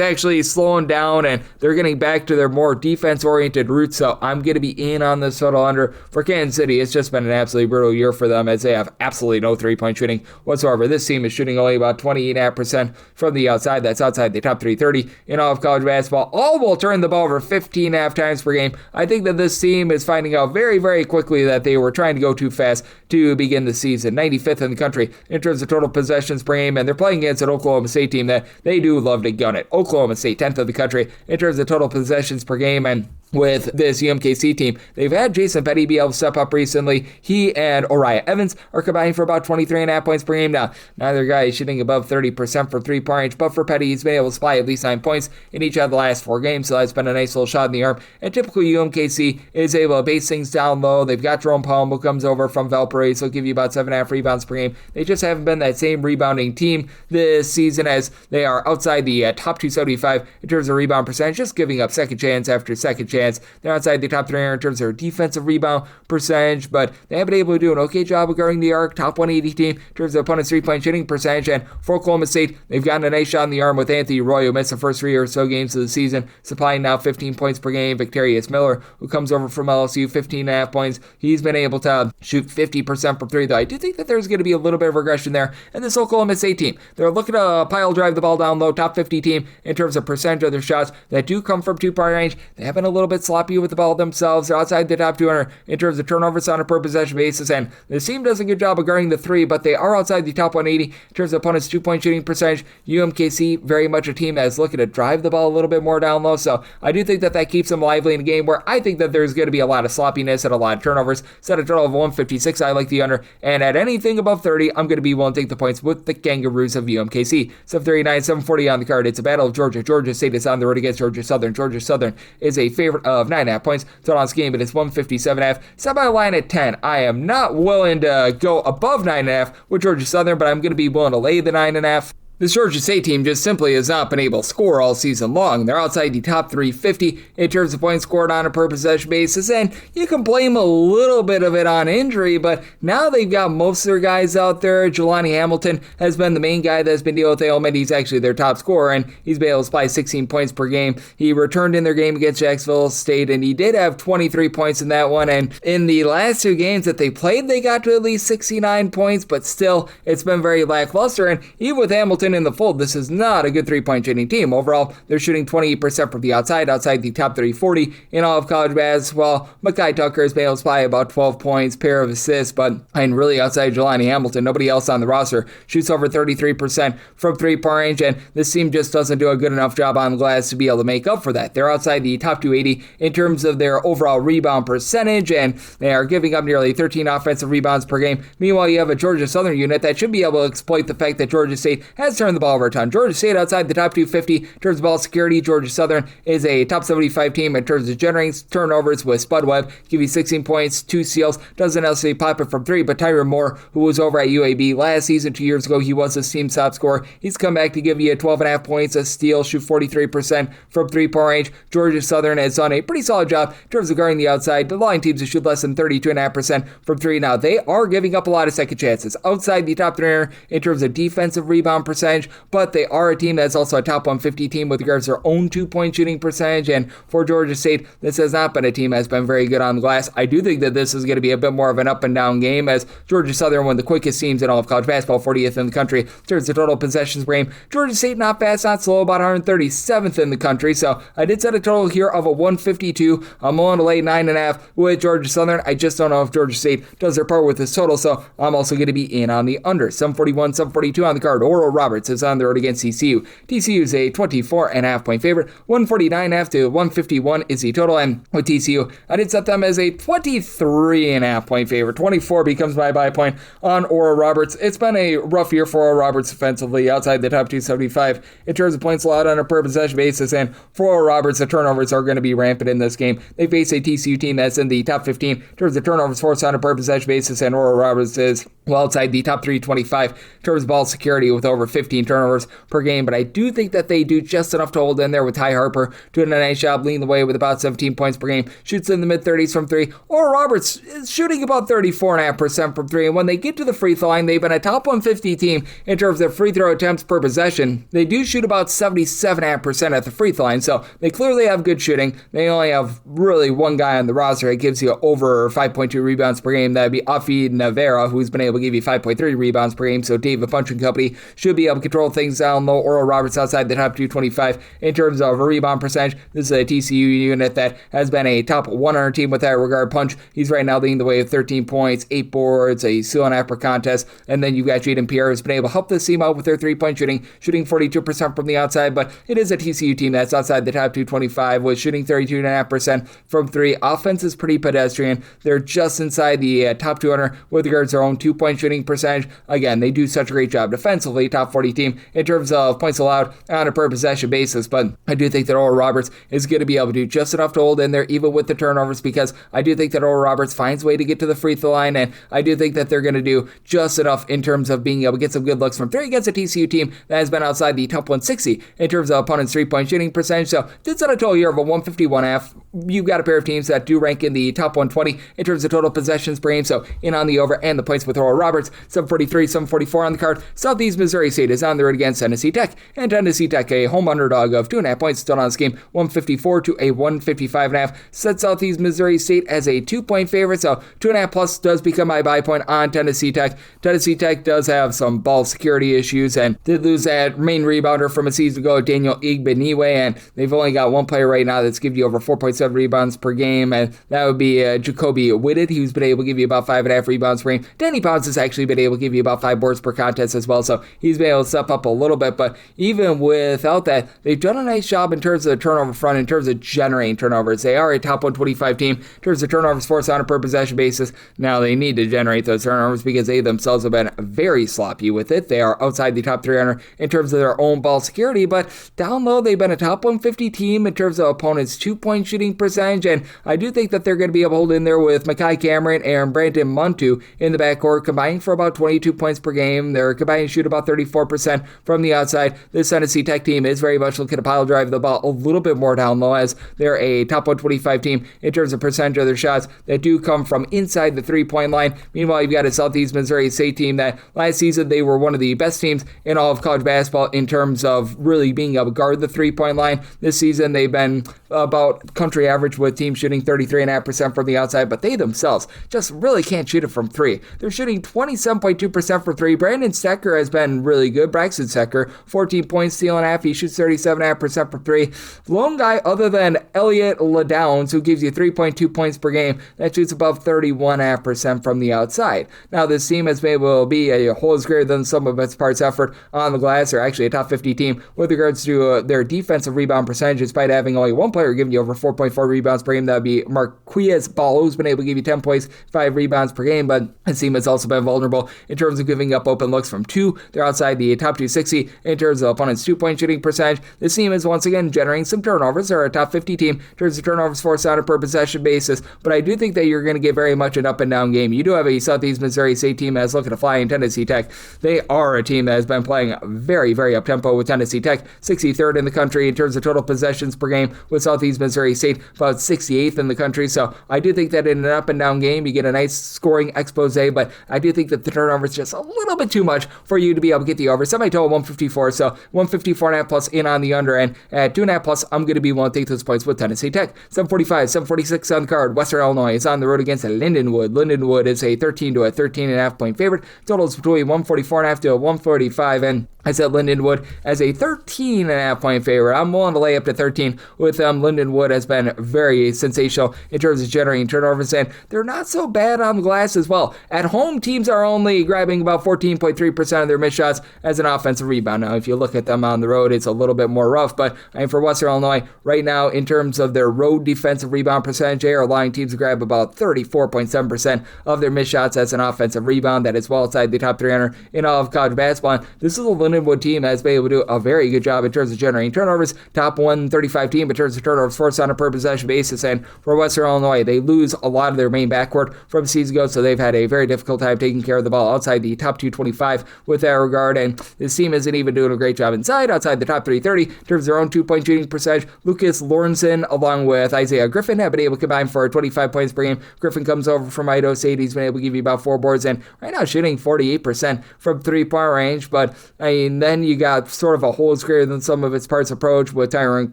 actually slowing down and they're getting back to their more defense-oriented roots, so I'm going to be in on this total under. For Kansas City, it's just been an absolutely brutal year for them as they have absolutely no 3-point shooting whatsoever. This team is shooting only about 28.5% from the outside. That's outside the top 330 in all of college basketball. All will turn the ball over 15.5 times per game. I think that this team is finding out very, very quickly that they were trying to go too fast to begin the season. 95th in the country in terms of total possessions per game, and they're playing against an Oklahoma State team that they do love to gun it. Oklahoma State, 10th of the country in terms of total possessions per game, and with this UMKC team, they've had Jason Petty be able to step up recently. He and Uriah Evans are combining for about 23.5 points per game now. Neither guy is shooting above 30% from 3-point range, but for Petty, he's been able to supply at least 9 points in each of the last 4 games, so that's been a nice little shot in the arm. And typically, UMKC is able to base things down low. They've got Jerome Palm, who comes over from Valparaiso, so he'll give you about 7.5 rebounds per game. They just haven't been that same rebounding team this season, as they are outside the top 275 in terms of rebound percentage, just giving up second chance after second chance. They're outside the top 300 in terms of their defensive rebound percentage, but they have been able to do an okay job of guarding the arc. Top 180 team in terms of opponent's 3-point shooting percentage, and for Oklahoma State, they've gotten a nice shot in the arm with Anthony Roy, who missed the first 3 or so games of the season, supplying now 15 points per game. Victorious Miller, who comes over from LSU, 15.5 points. He's been able to shoot 50% from 3, though I do think that there's going to be a little bit of regression there. And this Oklahoma State team, they're looking to pile drive the ball down low, top 50 team in terms of percentage of their shots that do come from 2-point range. They have been a little bit sloppy with the ball themselves. They're outside the top 200 in terms of turnovers on a per possession basis, and this team does a good job of guarding the 3, but they are outside the top 180 in terms of opponents' 2-point shooting percentage. UMKC, very much a team that is looking to drive the ball a little bit more down low, so I do think that that keeps them lively in a game where I think that there's going to be a lot of sloppiness and a lot of turnovers. Set a total of 156. I like the under, and at anything above 30, I'm going to be willing to take the points with the Kangaroos of UMKC. 739, 740 on the card. It's a battle of Georgia. Georgia State is on the road against Georgia Southern. Georgia Southern is a favorite of 9.5 points. Total on this game, but it's 157.5. Set by a line at 10. I am not willing to go above 9.5 with Georgia Southern, but I'm going to be willing to lay the 9.5. This Georgia State team just simply has not been able to score all season long. They're outside the top 350 in terms of points scored on a per possession basis, and you can blame a little bit of it on injury, but now they've got most of their guys out there. Jelani Hamilton has been the main guy that's been dealing with ailment. He's actually their top scorer, and he's been able to supply 16 points per game. He returned in their game against Jacksonville State, and he did have 23 points in that one, and in the last two games that they played, they got to at least 69 points, but still, it's been very lackluster, and even with Hamilton in the fold, this is not a good three-point shooting team. Overall, they're shooting 28% from the outside the top 30-40 in all of college basketball. Mekhi Tucker has been able to supply about 12 points, pair of assists, but and really outside Jelani Hamilton, nobody else on the roster shoots over 33% from three-point range, and this team just doesn't do a good enough job on the glass to be able to make up for that. They're outside the top 280 in terms of their overall rebound percentage, and they are giving up nearly 13 offensive rebounds per game. Meanwhile, you have a Georgia Southern unit that should be able to exploit the fact that Georgia State has turned the ball over a ton. Georgia State outside the top 250 in terms of ball security. Georgia Southern is a top 75 team in terms of generating turnovers with Spud Webb, give you 16 points, 2 steals, doesn't necessarily pop it from three, but Tyron Moore, who was over at UAB last season, 2 years ago, he was this team's top scorer. He's come back to give you 12.5 points, a steal, shoot 43% from three-point range. Georgia Southern has done a pretty solid job in terms of guarding the outside, allowing teams to shoot less than 32.5% from three. Now, they are giving up a lot of second chances outside the top 300 in terms of defensive rebound percentage, but they are a team that's also a top 150 team with regards to their own two-point shooting percentage, and for Georgia State, this has not been a team that's been very good on the glass. I do think that this is going to be a bit more of an up-and-down game, as Georgia Southern, one of the quickest teams in all of college basketball, 40th in the country in terms of total possessions per game. Georgia State, not fast, not slow, about 137th in the country, so I did set a total here of a 152. I'm willing to lay 9.5 with Georgia Southern. I just don't know if Georgia State does their part with this total, so I'm also going to be in on the under. 741, 742 on the card. Oral Roberts is on the road against TCU. TCU is a 24.5 point favorite. 149.5 to 151 is the total, and with TCU, I did set them as a 23.5 point favorite. 24 becomes my buy point on Oral Roberts. It's been a rough year for Oral Roberts offensively, outside the top 275 in terms of points allowed on a per possession basis, and for Oral Roberts, the turnovers are going to be rampant in this game. They face a TCU team that's in the top 15 in terms of turnovers forced on a per possession basis, and Oral Roberts is well outside the top 325 in terms of ball security with over 15 turnovers per game, but I do think that they do just enough to hold in there with Ty Harper doing a nice job leading the way with about 17 points per game, shoots in the mid-30s from three. Oral Roberts is shooting about 34.5% from three, and when they get to the free throw line, they've been a top 150 team in terms of free throw attempts per possession. They do shoot about 77.5% at the free throw line, so they clearly have good shooting. They only have really one guy on the roster that gives you over 5.2 rebounds per game. That'd be Afi Navarra, who's been able to give you 5.3 rebounds per game, so David Punch Company should be able to control things down low. Oral Roberts outside the top 225 in terms of rebound percentage. This is a TCU unit that has been a top 100 team with that regard. Punch, he's right now leading the way with 13 points, 8 boards, a steal and half per contest, and then you've got Jaden Pierre, who's been able to help this team out with their three-point shooting 42% from the outside, but it is a TCU team that's outside the top 225 with shooting 32.5% from three. Offense is pretty pedestrian. They're just inside the top 200 with regards to their own two-point shooting percentage. Again, they do such a great job defensively, top 40 team in terms of points allowed on a per possession basis, but I do think that Oral Roberts is going to be able to do just enough to hold in there even with the turnovers, because I do think that Oral Roberts finds a way to get to the free throw line, and I do think that they're going to do just enough in terms of being able to get some good looks from three against a TCU team that has been outside the top 160 in terms of opponents' three-point shooting percentage. So did set a total here of a 151.5. You've got a pair of teams that do rank in the top 120 in terms of total possessions per game, so in on the over and the points with Oral Roberts. 743, 744 on the card. Southeast Missouri State is on the road against Tennessee Tech, and Tennessee Tech, a home underdog of 2.5 points, still on this game, 154 to a 155.5. Set Southeast Missouri State as a 2-point favorite, so 2.5 plus does become my buy point on Tennessee Tech. Tennessee Tech does have some ball security issues and did lose that main rebounder from a season ago, Daniel Igbeniwe, and they've only got one player right now that's giving you over 4.7 rebounds per game, and that would be Jacoby Whitted, who's been able to give you about 5.5 rebounds per game. Danny Pounds has actually been able to give you about 5 boards per contest as well, so he's been able to step up a little bit, but even without that, they've done a nice job in terms of the turnover front, in terms of generating turnovers. They are a top 125 team in terms of turnovers forced on a per possession basis. Now they need to generate those turnovers because they themselves have been very sloppy with it. They are outside the top 300 in terms of their own ball security, but down low they've been a top 150 team in terms of opponents' 2-point shooting percentage, and I do think that they're going to be able to hold in there with Mekhi Cameron and Brandon Muntu in the backcourt, combining for about 22 points per game. They're combining to shoot about 34% 34% from the outside. This Tennessee Tech team is very much looking to pile drive the ball a little bit more down low, as they're a top 125 team in terms of percentage of their shots that do come from inside the three-point line. Meanwhile, you've got a Southeast Missouri State team that last season they were one of the best teams in all of college basketball in terms of really being able to guard the three-point line. This season they've been about country average with teams shooting 33.5% from the outside, but they themselves just really can't shoot it from three. They're shooting 27.2% for three. Brandon Stecker has been really good. Braxton Stecker, 14 points, steal and a half. He shoots 37.5% for three. Lone guy other than Elliott LaDowns, who gives you 3.2 points per game, that shoots above 31.5% from the outside. Now, this team has been able to be a whole greater than some of its parts effort on the glass. They're actually a top 50 team with regards to their defensive rebound percentage, despite having only one player giving you over 4.4 rebounds per game. That would be Marquez Ball, who's been able to give you 10 points, 5 rebounds per game, but his team has also been vulnerable in terms of giving up open looks from two. They're outside the top 260 in terms of opponents' 2-point shooting percentage. This team is once again generating some turnovers. They're a top 50 team in terms of turnovers forced on a per possession basis, but I do think that you're going to get very much an up and down game. You do have a Southeast Missouri State team that's looking to fly in Tennessee Tech. They are a team that has been playing very, very up-tempo with Tennessee Tech, 63rd in the country in terms of total possessions per game, with Southeast Missouri State about 68th in the country. So I do think that in an up and down game, you get a nice scoring expose, but I do think that the turnover is just a little bit too much for you to be able to get the over. Semi-total 154, so 154.5 plus in on the under, and at 2.5 plus, I'm going to be willing to take those points with Tennessee Tech. 745, 746 on the card. Western Illinois is on the road against Lindenwood. Lindenwood is a 13 to a 13.5 point favorite. Totals between 144.5 to 145, and I said Lindenwood as a 13.5 point favorite. I'm willing to lay up to 13 with them. Lindenwood has been very sensational in terms of generating turnovers, and they're not so bad on the glass as well. At home, teams are only grabbing about 14.3% of their missed shots as an offensive rebound. Now, if you look at them on the road, it's a little bit more rough, but for Western Illinois, right now, in terms of their road defensive rebound percentage, they are allowing teams to grab about 34.7% of their missed shots as an offensive rebound. That is well outside the top 300 in all of college basketball. And this is a Lindenwood team that has been able to do a very good job in terms of generating turnovers. Top 135 team in terms of turnovers forced on a per possession basis. And for Western Illinois, they lose a lot of their main backcourt from season ago, so they've had a very difficult time taking care of the ball outside the top 225 with that regard. And this team isn't even doing a great job outside the top 330 in terms of their own 2-point shooting percentage. Lucas Lorenzen, along with Isaiah Griffin, have been able to combine for 25 points per game. Griffin comes over from Idaho State. He's been able to give you about 4 boards, and right now shooting 48% from 3-point range. But then you got sort of a whole greater than some of its parts approach, with Tyron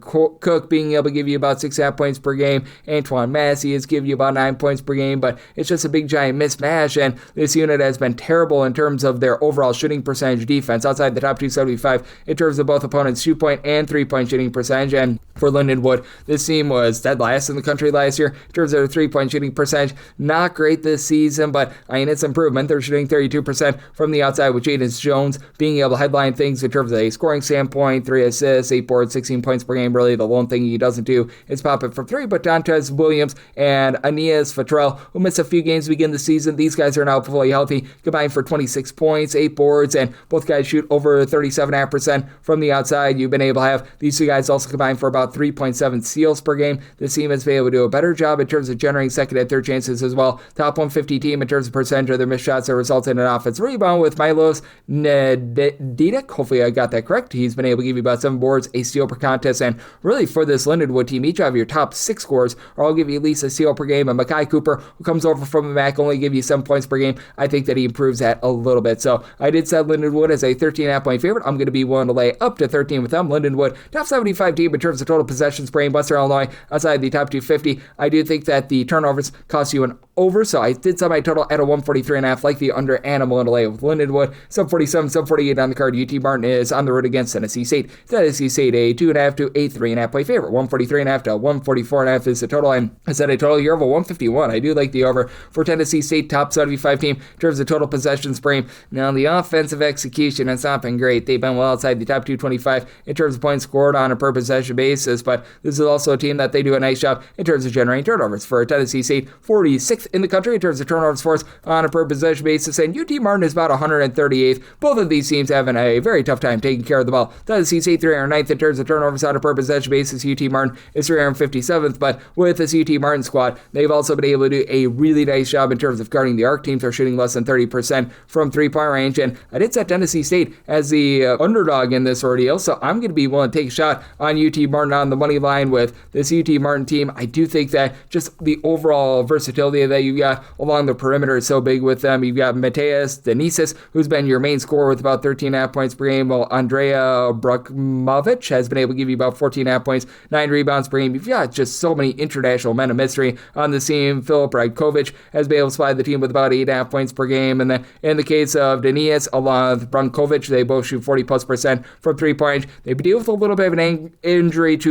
Cook being able to give you about 6.5 points per game. Antoine Massey is giving you about 9 points per game, but it's just a big giant mismatch, and this unit has been terrible in terms of their overall shooting percentage defense outside the top 275 in terms of both opponents' 2-point and 3-point shooting percentage. And for Lindenwood, this team was dead last in the country last year in terms of their 3-point shooting percentage. Not great this season, but it's improvement. They're shooting 32% from the outside, with Jaden Jones being able to headline things in terms of a scoring standpoint. 3 assists, 8 boards, 16 points per game. Really, the lone thing he doesn't do is pop it from 3. But Dantes Williams and Aeneas Fattrell, who missed a few games to begin the season, these guys are now fully healthy, combined for 26 points, 8 boards, and both guys shoot over 37.5% from the outside. You've been able to have these two guys also combined for about 3.7 steals per game. This team has been able to do a better job in terms of generating second and third chances as well. Top 150 team in terms of percentage of their missed shots that result in an offensive rebound, with Milos Nededic. Hopefully I got that correct. He's been able to give you about 7 boards, a steal per contest, and really for this Lindenwood team, each of your top 6 scorers are all give you at least a steal per game. And Makai Cooper, who comes over from the MAC, only give you 7 points per game. I think that he improves that a little bit. So I did set Lindenwood as a 13.5 point favorite. I'm going to be willing to lay up to 13 with them. Lindenwood, top 75 team in terms of total possessions per game. Western Illinois outside the top 250. I do think that the turnovers cost you an over, so I did set my total at a 143.5, like the under, and I'm willing to lay with Lindenwood. 747, 748 on the card. UT Martin is on the road against Tennessee State. Tennessee State, a 2.5 to a 3.5 point favorite. 143.5 to 144.5 is the total, and I set a total here of a 151. I do like the over for Tennessee State, top 75 team in terms of total possessions per game. Now, the offensive execution has not been great. They've been well outside the top 225 in terms of points scored on a per possession basis. basis, but this is also a team that they do a nice job in terms of generating turnovers. For Tennessee State, 46th in the country in terms of turnovers forced on a per possession basis, and UT Martin is about 138th. Both of these teams having a very tough time taking care of the ball. Tennessee State 309th in terms of turnovers on a per possession basis. UT Martin is 357th, but with this UT Martin squad, they've also been able to do a really nice job in terms of guarding the arc. Teams are shooting less than 30% from three-point range, and I did set Tennessee State as the underdog in this ordeal, so I'm going to be willing to take a shot on UT Martin on the money line with this UT Martin team. I do think that just the overall versatility that you've got along the perimeter is so big with them. You've got Mateus Denisis, who's been your main scorer with about 13.5 points per game, while Andrea Brukmovic has been able to give you about 14.5 points, 9 rebounds per game. You've got just so many international men of mystery on the team. Filip Rajkovic has been able to supply the team with about 8.5 points per game, and then in the case of Denisis along with Brunkovic, they both shoot 40+% from 3-point. They deal with a little bit of an injury to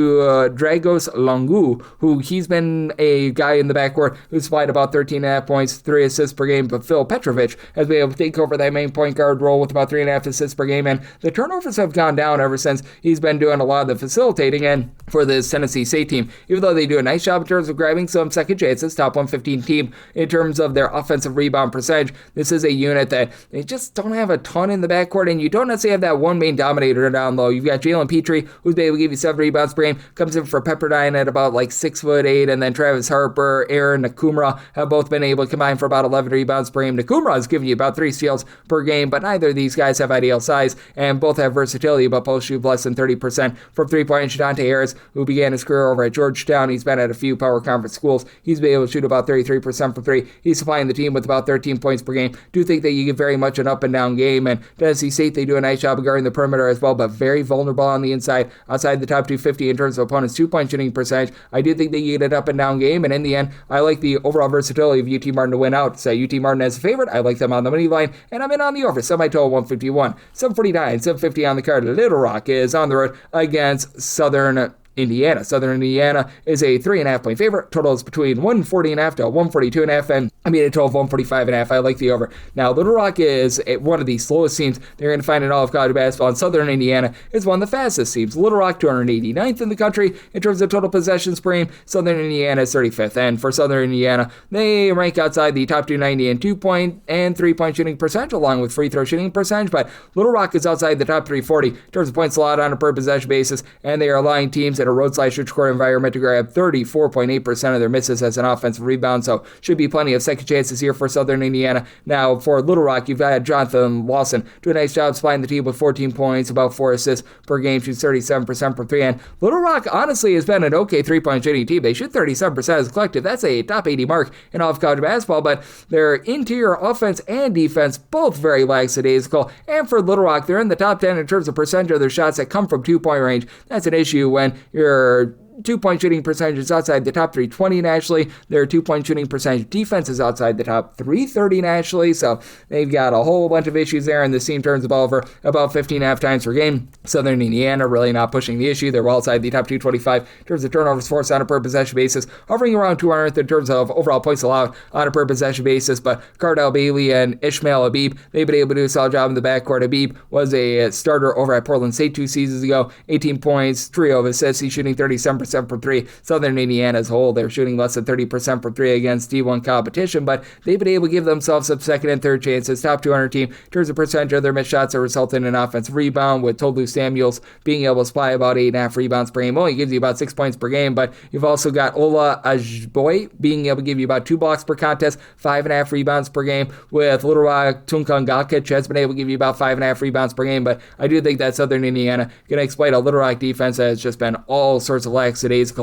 Dragos Longu, who he's been a guy in the backcourt who's supplied about 13.5 points, 3 assists per game, but Phil Petrovic has been able to take over that main point guard role with about 3.5 assists per game, and the turnovers have gone down ever since he's been doing a lot of the facilitating. And for this Tennessee State team, even though they do a nice job in terms of grabbing some second chances, top 115 team in terms of their offensive rebound percentage, this is a unit that they just don't have a ton in the backcourt, and you don't necessarily have that one main dominator down low. You've got Jalen Petrie, who's been able to give you 7 rebounds per game, comes in for Pepperdine at about like 6'8", and then Travis Harper, Aaron Nakumra have both been able to combine for about 11 rebounds per game. Nakumra has given you about 3 steals per game, but neither of these guys have ideal size, and both have versatility, but both shoot less than 30% from 3-point. Shadante Harris, who began his career over at Georgetown, he's been at a few power conference schools. He's been able to shoot about 33% from 3. He's supplying the team with about 13 points per game. Do think that you get very much an up and down game, and Tennessee State, they do a nice job of guarding the perimeter as well, but very vulnerable on the inside, outside the top 250 in terms of opponents' 2-point shooting percentage. I do think that you get an up and down game, and in the end, I like the overall versatility of UT Martin to win out. So UT Martin as a favorite, I like them on the money line, and I'm in on the over, semi-total 151, 749, 750 on the card. Little Rock is on the road against Southern Indiana. Southern Indiana is a 3.5-point favorite. Total is between 140.5 to 142.5, and I mean a total of 145.5. I like the over. Now, Little Rock is one of the slowest teams they're going to find in all of college basketball, and Southern Indiana is one of the fastest teams. Little Rock, 289th in the country in terms of total possessions per game. Southern Indiana is 35th, and for Southern Indiana, they rank outside the top 290 in 2-point and 3-point shooting percentage, along with free throw shooting percentage, but Little Rock is outside the top 340 in terms of points allowed on a per possession basis, and they are allowing teams in a road/switch-court environment to grab 34.8% of their misses as an offensive rebound, so should be plenty of second chances here for Southern Indiana. Now, for Little Rock, you've got Jonathan Lawson do a nice job supplying the team with 14 points, about 4 assists per game, shoots 37% from 3, and Little Rock, honestly, has been an okay 3-point shooting team. They shoot 37% as a collective. That's a top 80 mark in all of college basketball, but their interior offense and defense, both very lackadaisical, and for Little Rock, they're in the top 10 in terms of percentage of their shots that come from 2-point range. That's an issue when you're 2-point shooting percentage is outside the top 320 nationally. Their 2-point shooting percentage defense is outside the top 330 nationally. So they've got a whole bunch of issues there, and this team turns the ball over about 15.5 times per game. Southern Indiana really not pushing the issue. They're well outside the top 225 in terms of turnovers forced on a per possession basis, hovering around 200th in terms of overall points allowed on a per possession basis. But Cardell Bailey and Ishmael Habib, they've been able to do a solid job in the backcourt. Habib was a starter over at Portland State 2 seasons ago, 18 points, 3 of assists. He's shooting 37% from 3. Southern Indiana as a whole, they're shooting less than 30% from 3 against D1 competition, but they've been able to give themselves some second and third chances. Top 200 team in terms of percentage of their missed shots are resulting in an offensive rebound, with Tolu Samuels being able to supply about 8.5 rebounds per game. Only gives you about 6 points per game, but you've also got Ola Ajboy being able to give you about 2 blocks per contest, 5.5 rebounds per game, with Little Rock Tunkan Gakic has been able to give you about 5.5 rebounds per game, but I do think that Southern Indiana going to exploit a Little Rock defense that has just been all sorts of lackadaisical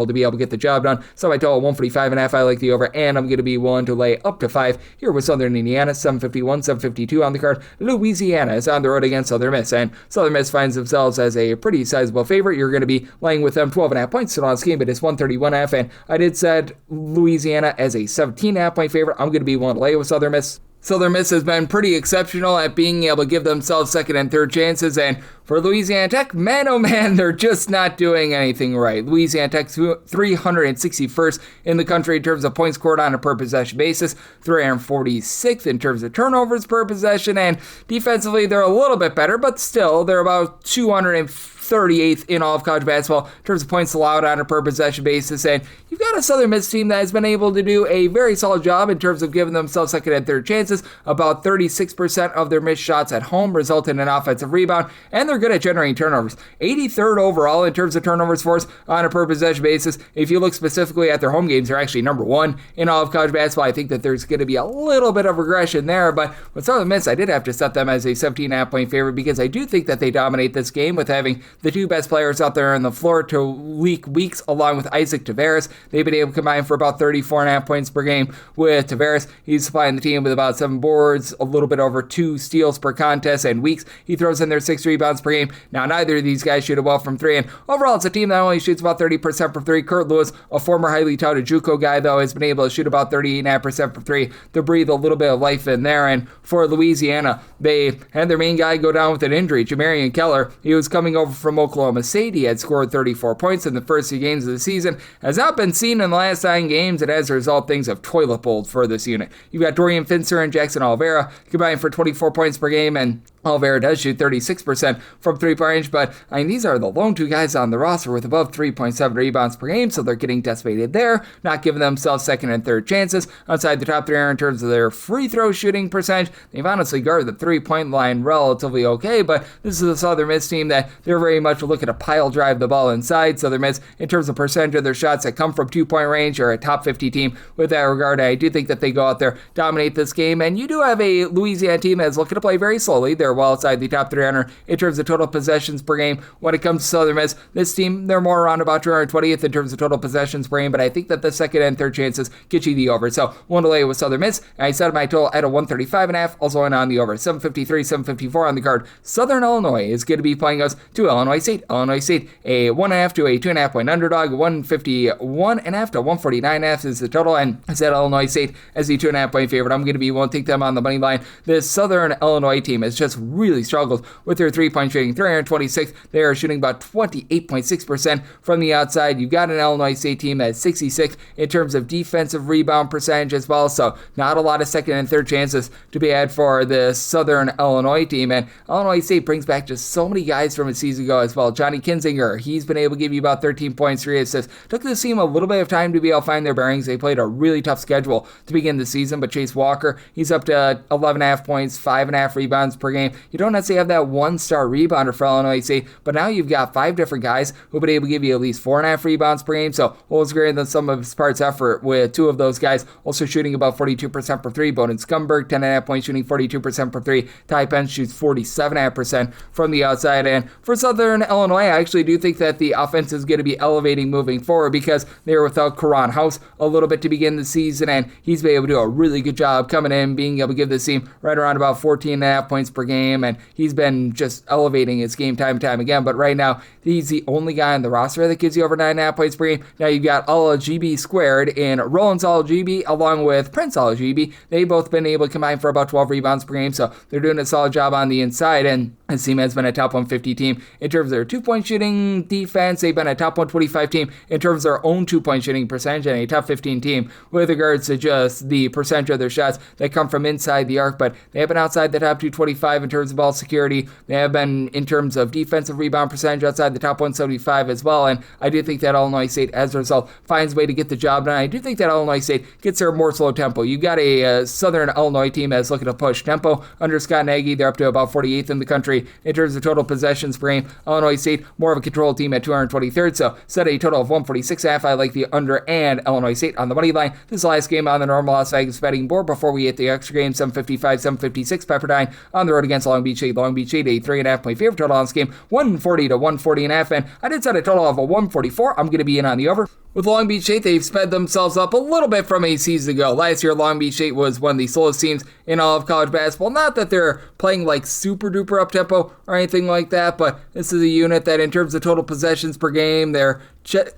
to be able to get the job done. So I total 145.5. I like the over, and I'm going to be willing to lay up to 5 here with Southern Indiana. 751, 752 on the card. Louisiana is on the road against Southern Miss, and Southern Miss finds themselves as a pretty sizable favorite. You're going to be laying with them 12.5 points on this game, but it's 131.5, and I did set Louisiana as a 17.5 point favorite. I'm going to be willing to lay with Southern Miss. Southern Miss has been pretty exceptional at being able to give themselves second and third chances, and for Louisiana Tech, man, oh man, they're just not doing anything right. Louisiana Tech 361st in the country in terms of points scored on a per possession basis, 346th in terms of turnovers per possession, and defensively they're a little bit better, but still they're about 238th in all of college basketball in terms of points allowed on a per possession basis. And you've got a Southern Miss team that has been able to do a very solid job in terms of giving themselves second and third chances. About 36% of their missed shots at home result in an offensive rebound, and they're good at generating turnovers. 83rd overall in terms of turnovers forced on a per possession basis. If you look specifically at their home games, they're actually number 1 in all of college basketball. I think that there's going to be a little bit of regression there, but with Southern Miss, I did have to set them as a 17.5 point favorite because I do think that they dominate this game with having the two best players out there on the floor to leak weeks, along with Isaac Tavares. They've been able to combine for about 34.5 points per game with Tavares. He's supplying the team with about 7 boards, a little bit over 2 steals per contest, and Weeks, he throws in their 6 rebounds per game. Now, neither of these guys shoot it well from 3, and overall, it's a team that only shoots about 30% from 3. Kurt Lewis, a former highly touted JUCO guy, though, has been able to shoot about 38.5% from 3 to breathe a little bit of life in there. And for Louisiana, they had their main guy go down with an injury, Jamarian Keller. He was coming over from Oklahoma State. He had scored 34 points in the first 2 games of the season. Has not been seen in the last 9 games, and as a result, things have toilet bowled for this unit. You've got Dorian Finster and Jackson Oliveira combined for 24 points per game, and Oliveira does shoot 36% from 3-point range, but I mean, these are the lone 2 guys on the roster with above 3.7 rebounds per game, so they're getting decimated there, not giving themselves second and third chances outside the top 3 in terms of their free throw shooting percentage. They've honestly guarded the 3-point line relatively okay, but this is a Southern Miss team that they're very much looking to pile drive the ball inside. Southern Miss, in terms of percentage of their shots that come from 2-point range, are a top 50 team with that regard. I do think that they go out there, dominate this game, and you do have a Louisiana team that's looking to play very slowly. They're well outside the top 300 in terms of total possessions per game. When it comes to Southern Miss, this team, they're more around about 220th in terms of total possessions per game, but I think that the second and third chances get you the over. So, one to lay with Southern Miss, and I set my total at a 135.5, also in on the over. 753, 754 on the card. Southern Illinois is going to be playing us to Illinois State. Illinois State, a 1.5 to a 2.5 point underdog. 151.5 to 149.5 is the total, and I set Illinois State as the 2.5 point favorite. I'm going to be willing to take them on the money line. This Southern Illinois team has just really struggled with their 3-point shooting. 326th, they are shooting about 28.6% from the outside. You've got an Illinois State team that's 66th in terms of defensive rebound percentage as well, so not a lot of second and third chances to be had for the Southern Illinois team. And Illinois State brings back just so many guys from a season ago as well. Johnny Kinzinger, he's been able to give you about 13 points, 3 assists. Took this team a little bit of time to be able to find their bearings. They played a really tough schedule to begin the season, but Chase Walker, he's up to 11.5 points, 5.5 rebounds per game. You don't necessarily have that one-star rebounder for Illinois State, but now you've got 5 different guys who've been able to give you at least 4.5 rebounds per game, so almost greater than some of his parts effort, with 2 of those guys also shooting about 42% for 3. Bowden Scumberg, 10.5 points, shooting 42% for 3. Ty Pence shoots 47.5% from the outside. And for Southern Illinois, I actually do think that the offense is going to be elevating moving forward because they were without Karan House a little bit to begin the season, and he's been able to do a really good job coming in, being able to give this team right around about 14.5 points per game, and he's been just elevating his game time and time again. But right now, he's the only guy on the roster that gives you over 9.5 points per game. Now you've got Alajibi squared in Rollins Alajibi along with Prince Alajibi. They've both been able to combine for about 12 rebounds per game, so they're doing a solid job on the inside, and this team has been a top 150 team in terms of their 2-point shooting defense. They've been a top 125 team in terms of their own 2-point shooting percentage, and a top 15 team with regards to just the percentage of their shots that come from inside the arc, but they have been outside the top 225 in terms of ball security. They have been in terms of defensive rebound percentage outside the top 175 as well, and I do think that Illinois State, as a result, finds a way to get the job done. I do think that Illinois State gets their more slow tempo. You've got a Southern Illinois team that's looking to push tempo under Scott Nagy. They're up to about 48th in the country in terms of total possessions per game. Illinois State, more of a control team at 223rd, so set a total of 146.5. I like the under and Illinois State on the money line. This is the last game on the normal Las Vegas betting board before we hit the extra game. 755, 756 Pepperdine on the road against Long Beach State. Long Beach State, a 3.5 point favorite. Total on this game 140 to 140.5, and I did set a total of a 144. I'm going to be in on the over. With Long Beach State, they've sped themselves up a little bit from a season ago. Last year, Long Beach State was one of the slowest teams in all of college basketball. Not that they're playing like super duper up tempo or anything like that, but this is a unit that in terms of total possessions per game, they're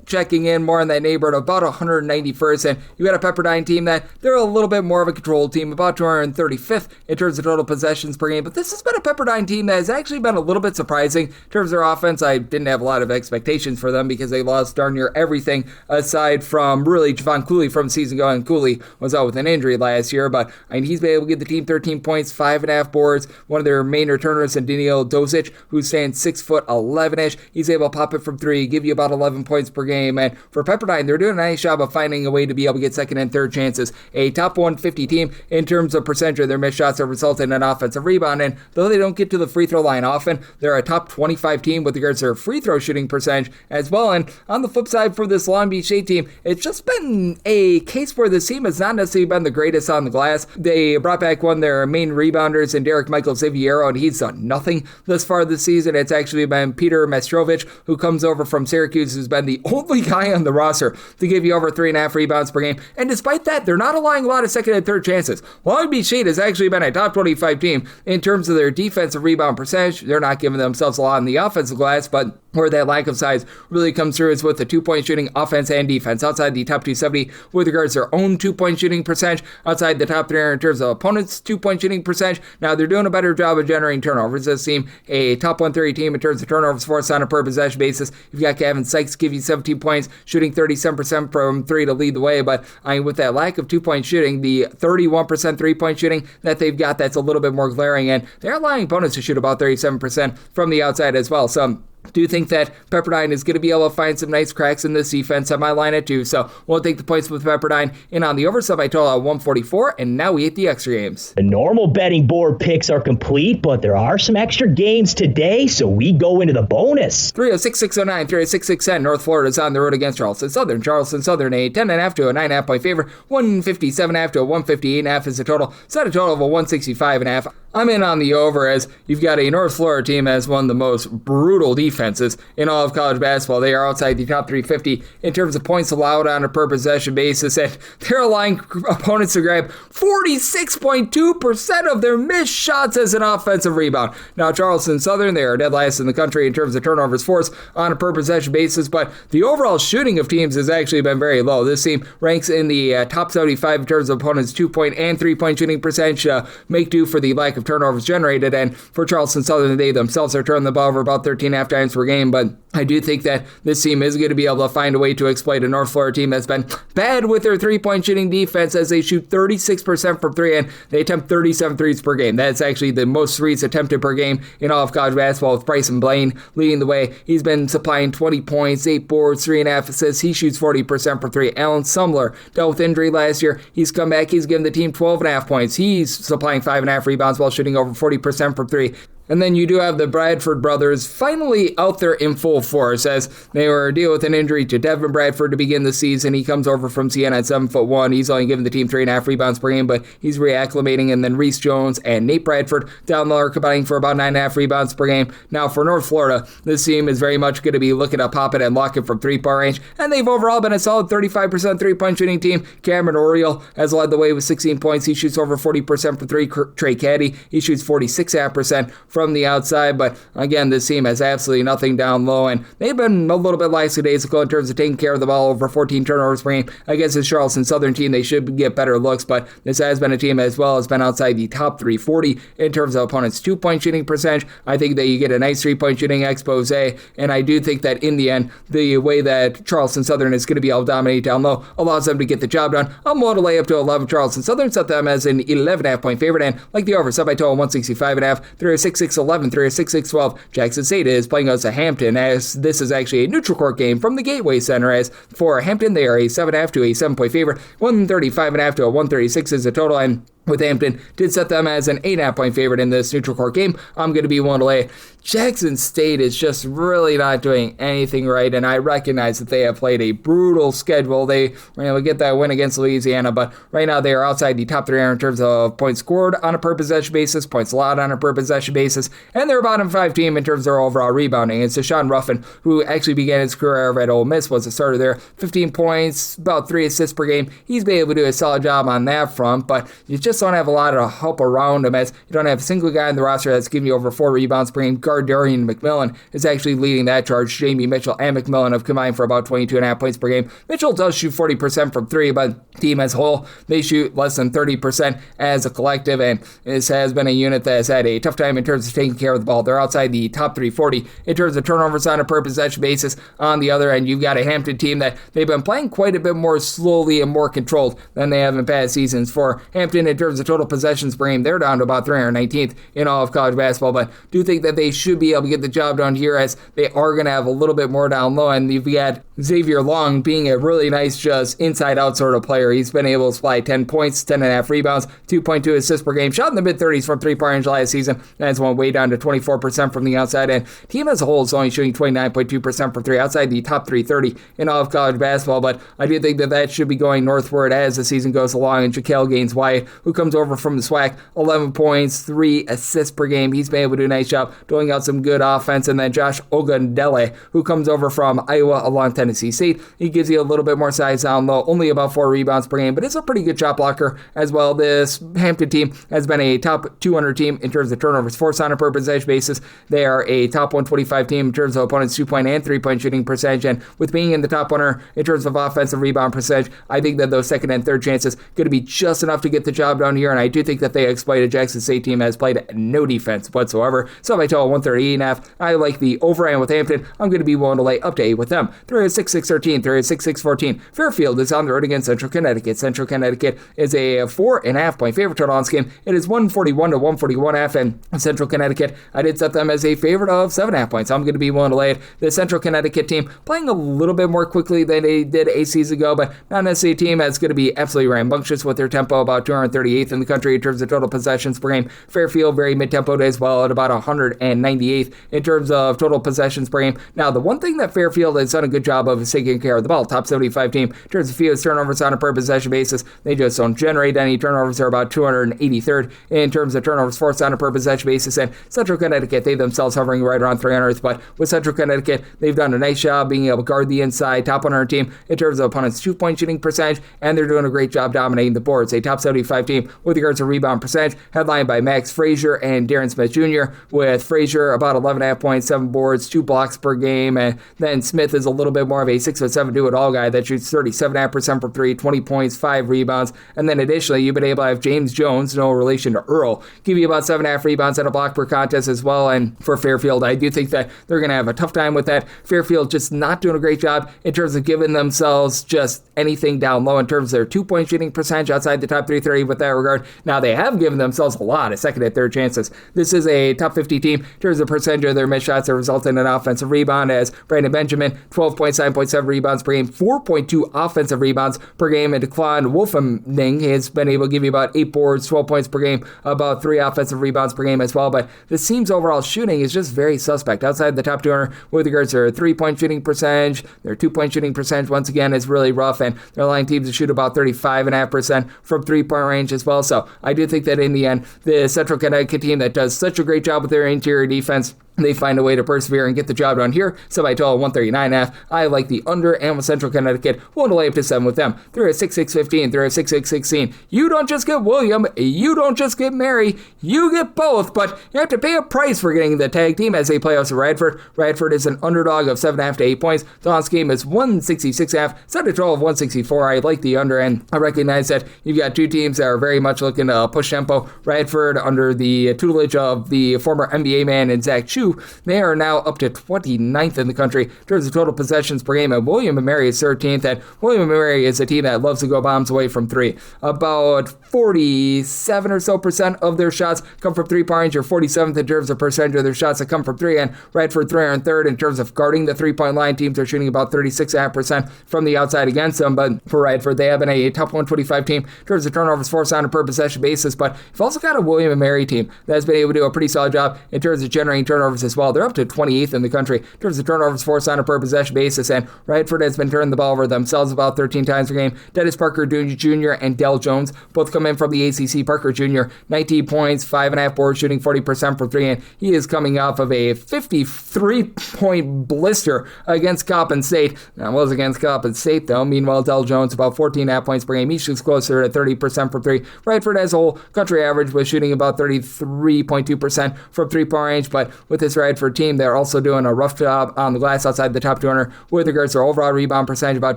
checking in more in that neighborhood of about 191st, and you got a Pepperdine team that they're a little bit more of a controlled team, about 235th in terms of total possessions per game. But this has been a Pepperdine team that has actually been a little bit surprising in terms of their offense. I didn't have a lot of expectations for them because they lost darn near everything aside from really Javon Cooley from the season ago, and Cooley was out with an injury last year, but I mean, he's been able to give the team 13 points, 5.5 boards. One of their main returners, Daniel Dozic, who's standing 6'11"ish. He's able to pop it from three, give you about 11 points per game. And for Pepperdine, they're doing a nice job of finding a way to be able to get second and third chances. A top 150 team in terms of percentage of their missed shots that result in an offensive rebound. And though they don't get to the free throw line often, they're a top 25 team with regards to their free throw shooting percentage as well. And on the flip side for this Long Beach State team, it's just been a case where this team has not necessarily been the greatest on the glass. They brought back one of their main rebounders in Derek Michael Ziviero, and he's done nothing thus far this season. It's actually been Peter Mestrovich, who comes over from Syracuse, who's been the only guy on the roster to give you over 3.5 rebounds per game. And despite that, they're not allowing a lot of second and third chances. Long Beach State has actually been a top 25 team in terms of their defensive rebound percentage. They're not giving themselves a lot on the offensive glass, but where that lack of size really comes through is with the 2-point shooting, offense and defense. Outside the top 270 with regards to their own 2-point shooting percentage, outside the top 300 in terms of opponents' 2-point shooting percentage. Now they're doing a better job of generating turnovers. This team, a top 130 team in terms of turnovers forced on a per possession basis. You've got Gavin Sykes give you 17 points, shooting 37% from three to lead the way. But I mean, with that lack of 2-point shooting, the 31% 3-point shooting that they've got, that's a little bit more glaring, and they're allowing opponents to shoot about 37% from the outside as well. So do think that Pepperdine is going to be able to find some nice cracks in this defense. I might line it too, so we'll take the points with Pepperdine in on the over. So I total at 144, and now we hit the extra games. The normal betting board picks are complete, but there are some extra games today, so we go into the bonus. 306-609, 306-610. North Florida is on the road against Charleston Southern. Charleston Southern, a 10.5 to a 9.5 point favorite. 157.5 to a 158.5 is the total. Set a total of a 165.5. I'm in on the over, as you've got a North Florida team as one of the most brutal defenses in all of college basketball. They are outside the top 350 in terms of points allowed on a per possession basis, and they're allowing opponents to grab 46.2% of their missed shots as an offensive rebound. Now, Charleston Southern, they are dead last in the country in terms of turnovers forced on a per possession basis, but the overall shooting of teams has actually been very low. This team ranks in the top 75 in terms of opponents' 2-point and 3-point shooting percentage, make due for the lack of turnovers generated. And for Charleston Southern, they themselves are turning the ball over about 13.5 times per game, but I do think that this team is going to be able to find a way to exploit a North Florida team that's been bad with their 3-point shooting defense, as they shoot 36% from three and they attempt 37 threes per game. That's actually the most threes attempted per game in all of college basketball, with Bryson Blaine leading the way. He's been supplying 20 points, 8 boards, 3.5 assists. He shoots 40% for three. Alan Sumler dealt with injury last year. He's come back. He's given the team 12.5 points. He's supplying 5.5 rebounds while shooting over 40% from three. And then you do have the Bradford brothers finally out there in full force, as they were dealing with an injury to Devin Bradford to begin the season. He comes over from Siena at 7'1". He's only given the team 3.5 rebounds per game, but he's reacclimating. And then Reese Jones and Nate Bradford down there combining for about 9.5 rebounds per game. Now for North Florida, this team is very much going to be looking to pop it and lock it from 3-point range. And they've overall been a solid 35% 3-point shooting team. Cameron Oriole has led the way with 16 points. He shoots over 40% for three. Trey Caddy, he shoots 46.5% from the outside, but again, this team has absolutely nothing down low, and they've been a little bit lackadaisical in terms of taking care of the ball. Over 14 turnovers per game against the Charleston Southern team. They should get better looks, but this has been a team as well has been outside the top 340 in terms of opponents' 2-point shooting percentage. I think that you get a nice 3-point shooting expose, and I do think that in the end, the way that Charleston Southern is going to be able to dominate down low allows them to get the job done. I'm willing to lay up to 11. Charleston Southern, set them as an 11.5 point favorite, and like the over, set by total 165.5. 306-611, 306-612. Jackson State is playing us at Hampton, as this is actually a neutral court game from the Gateway Center, as for Hampton, they are a 7.5 to a 7-point favorite. 135.5 to a 136 is the total, and with Hampton. Did set them as an 8.5 point favorite in this neutral court game. I'm going to be willing to lay. Jackson State is just really not doing anything right, and I recognize that they have played a brutal schedule. They were able to get that win against Louisiana, but right now they are outside the top 3 in terms of points scored on a per possession basis, points allowed on a per possession basis, and they're a bottom 5 team in terms of their overall rebounding. It's Deshaun Ruffin, who actually began his career at Ole Miss, was a starter there. 15 points, about 3 assists per game. He's been able to do a solid job on that front, but you just don't have a lot of help around him, as you don't have a single guy in the roster that's giving you over 4 rebounds per game. Guard Darian McMillan is actually leading that charge. Jamie Mitchell and McMillan have combined for about 22.5 points per game. Mitchell does shoot 40% from 3, but team as a whole, they shoot less than 30% as a collective, and this has been a unit that has had a tough time in terms of taking care of the ball. They're outside the top 340 in terms of turnovers on a per possession basis. On the other end, you've got a Hampton team that they've been playing quite a bit more slowly and more controlled than they have in past seasons. For Hampton, in terms of total possessions per game, they're down to about 319th in all of college basketball, but do think that they should be able to get the job done here, as they are going to have a little bit more down low, and you've got Xavier Long being a really nice just inside-out sort of player. He's been able to supply 10 points, 10.5 rebounds, 2.2 assists per game, shot in the mid-30s from 3-point range last season. That's one way down to 24% from the outside, and team as a whole is only shooting 29.2% from 3, outside the top 330 in all of college basketball, but I do think that that should be going northward as the season goes along. And Jaquel Gaines-Wyatt, who comes over from the SWAC, 11 points, 3 assists per game. He's been able to do a nice job doing out some good offense. And then Josh Ogundele, who comes over from Iowa along Tennessee State. He gives you a little bit more size down low, only about 4 rebounds per game, but it's a pretty good shot blocker as well. This Hampton team has been a top 200 team in terms of turnovers forced on a per possession basis. They are a top 125 team in terms of opponents' 2-point and 3-point shooting percentage, and with being in the top 100 in terms of offensive rebound percentage, I think that those second and third chances going to be just enough to get the job done here, and I do think that they exploited Jackson State team has played no defense whatsoever. So if I tell 138.5, I like the over, and with Hampton, I'm going to be willing to lay up to 8 with them. 3-6-6-13, 3-6-6-14. Fairfield is on the road against Central Connecticut. Central Connecticut is a 4.5 point favorite total on this game. It is 141 to 141.5, and Central Connecticut, I did set them as a favorite of 7.5 points. I'm going to be willing to lay it. The Central Connecticut team playing a little bit more quickly than they did a season ago, but not necessarily a team that's going to be absolutely rambunctious with their tempo, about 238th in the country in terms of total possessions per game. Fairfield, very mid-tempo as well, at about 198th in terms of total possessions per game. Now, the one thing that Fairfield has done a good job of is taking care of the ball. Top 75 team in terms of fewest turnovers on a per possession basis. They just don't generate any turnovers. They're about 283rd in terms of turnovers forced on a per possession basis. And Central Connecticut, they themselves hovering right around 300th, but with Central Connecticut, they've done a nice job being able to guard the inside. Top 100 team in terms of opponents' 2-point shooting percentage, and they're doing a great job dominating the boards. A top 75 team with regards to rebound percentage, headlined by Max Frazier and Darren Smith Jr., with Frazier about 11.5 points, 7 boards, 2 blocks per game, and then Smith is a little bit more of a 6'7" do-it-all guy that shoots 37.5% from 3, 20 points, 5 rebounds, and then additionally, you've been able to have James Jones, no relation to Earl, give you about 7.5 rebounds and a block per contest as well. And for Fairfield, I do think that they're going to have a tough time with that. Fairfield just not doing a great job in terms of giving themselves just anything down low in terms of their 2-point shooting percentage outside the top 330 with that regard. Now, they have given themselves a lot of second and third chances. This is a top 50 team in terms of percentage of their missed shots that result in an offensive rebound, as Brandon Benjamin, 12 points, 9.7 rebounds per game, 4.2 offensive rebounds per game, and Declan Wolfending has been able to give you about 8 boards, 12 points per game, about 3 offensive rebounds per game as well. But the team's overall shooting is just very suspect. Outside the top 200 with regards to their 3-point shooting percentage, their 2-point shooting percentage once again is really rough, and they're allowing teams to shoot about 35.5% from 3-point range as well. So I do think that in the end, the Central Connecticut team that does such a great job with their interior defense, they find a way to persevere and get the job done here. So by total 139.5, I like the under, and with Central Connecticut, willing to lay up to 7 with them. They're at 6-6-15, they're at 6-6-16. You don't just get William, you don't just get Mary, you get both, but you have to pay a price for getting the tag team as they play out to Radford. Radford is an underdog of 7.5 to 8 points. Dawn's game is 166.5, set a total of 164. I like the under, and I recognize that you've got two teams that are very much looking to push tempo. Radford, under the tutelage of the former NBA man and Zach Chu, 2. They are now up to 29th in the country in terms of total possessions per game, and William & Mary is 13th, and William & Mary is a team that loves to go bombs away from 3. About 47 or so percent of their shots come from 3-point range, or 47th in terms of percentage of their shots that come from 3, and Radford 3 are in 3rd in terms of guarding the 3-point line. Teams are shooting about 36.5% from the outside against them, but for Radford, they have been a top 125 team in terms of turnovers forced on a per possession basis, but you've also got a William & Mary team that has been able to do a pretty solid job in terms of generating turnovers as well. They're up to 28th in the country in terms of turnovers forced on a per possession basis, and Radford has been turning the ball over themselves about 13 times per game. Dennis Parker Jr. and Dell Jones both come in from the ACC. Parker Jr., 19 points, 5.5 boards, shooting 40% from 3, and he is coming off of a 53-point blister against Coppin State. That was against Coppin State, though. Meanwhile, Dell Jones, about 14.5 points per game. He shoots closer to 30% from 3. Radford as a whole, country average was shooting about 33.2% from 3-point range, but with this Radford team, they're also doing a rough job on the glass outside the top 200 with regards to their overall rebound percentage, about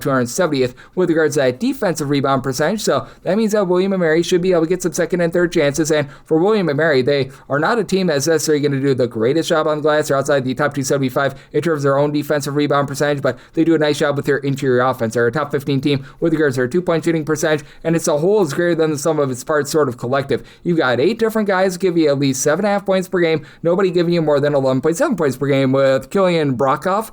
270th with regards to that defensive rebound percentage. So that means that William & Mary should be able to get some second and third chances, and for William & Mary, they are not a team that's necessarily going to do the greatest job on the glass. They're outside the top 275 in terms of their own defensive rebound percentage, but they do a nice job with their interior offense. They're a top 15 team with regards to their 2-point shooting percentage, and it's a whole is greater than the sum of its parts sort of collective. You've got 8 different guys give you at least 7.5 points per game. Nobody giving you more than 11.7 points per game, with Killian Brockhoff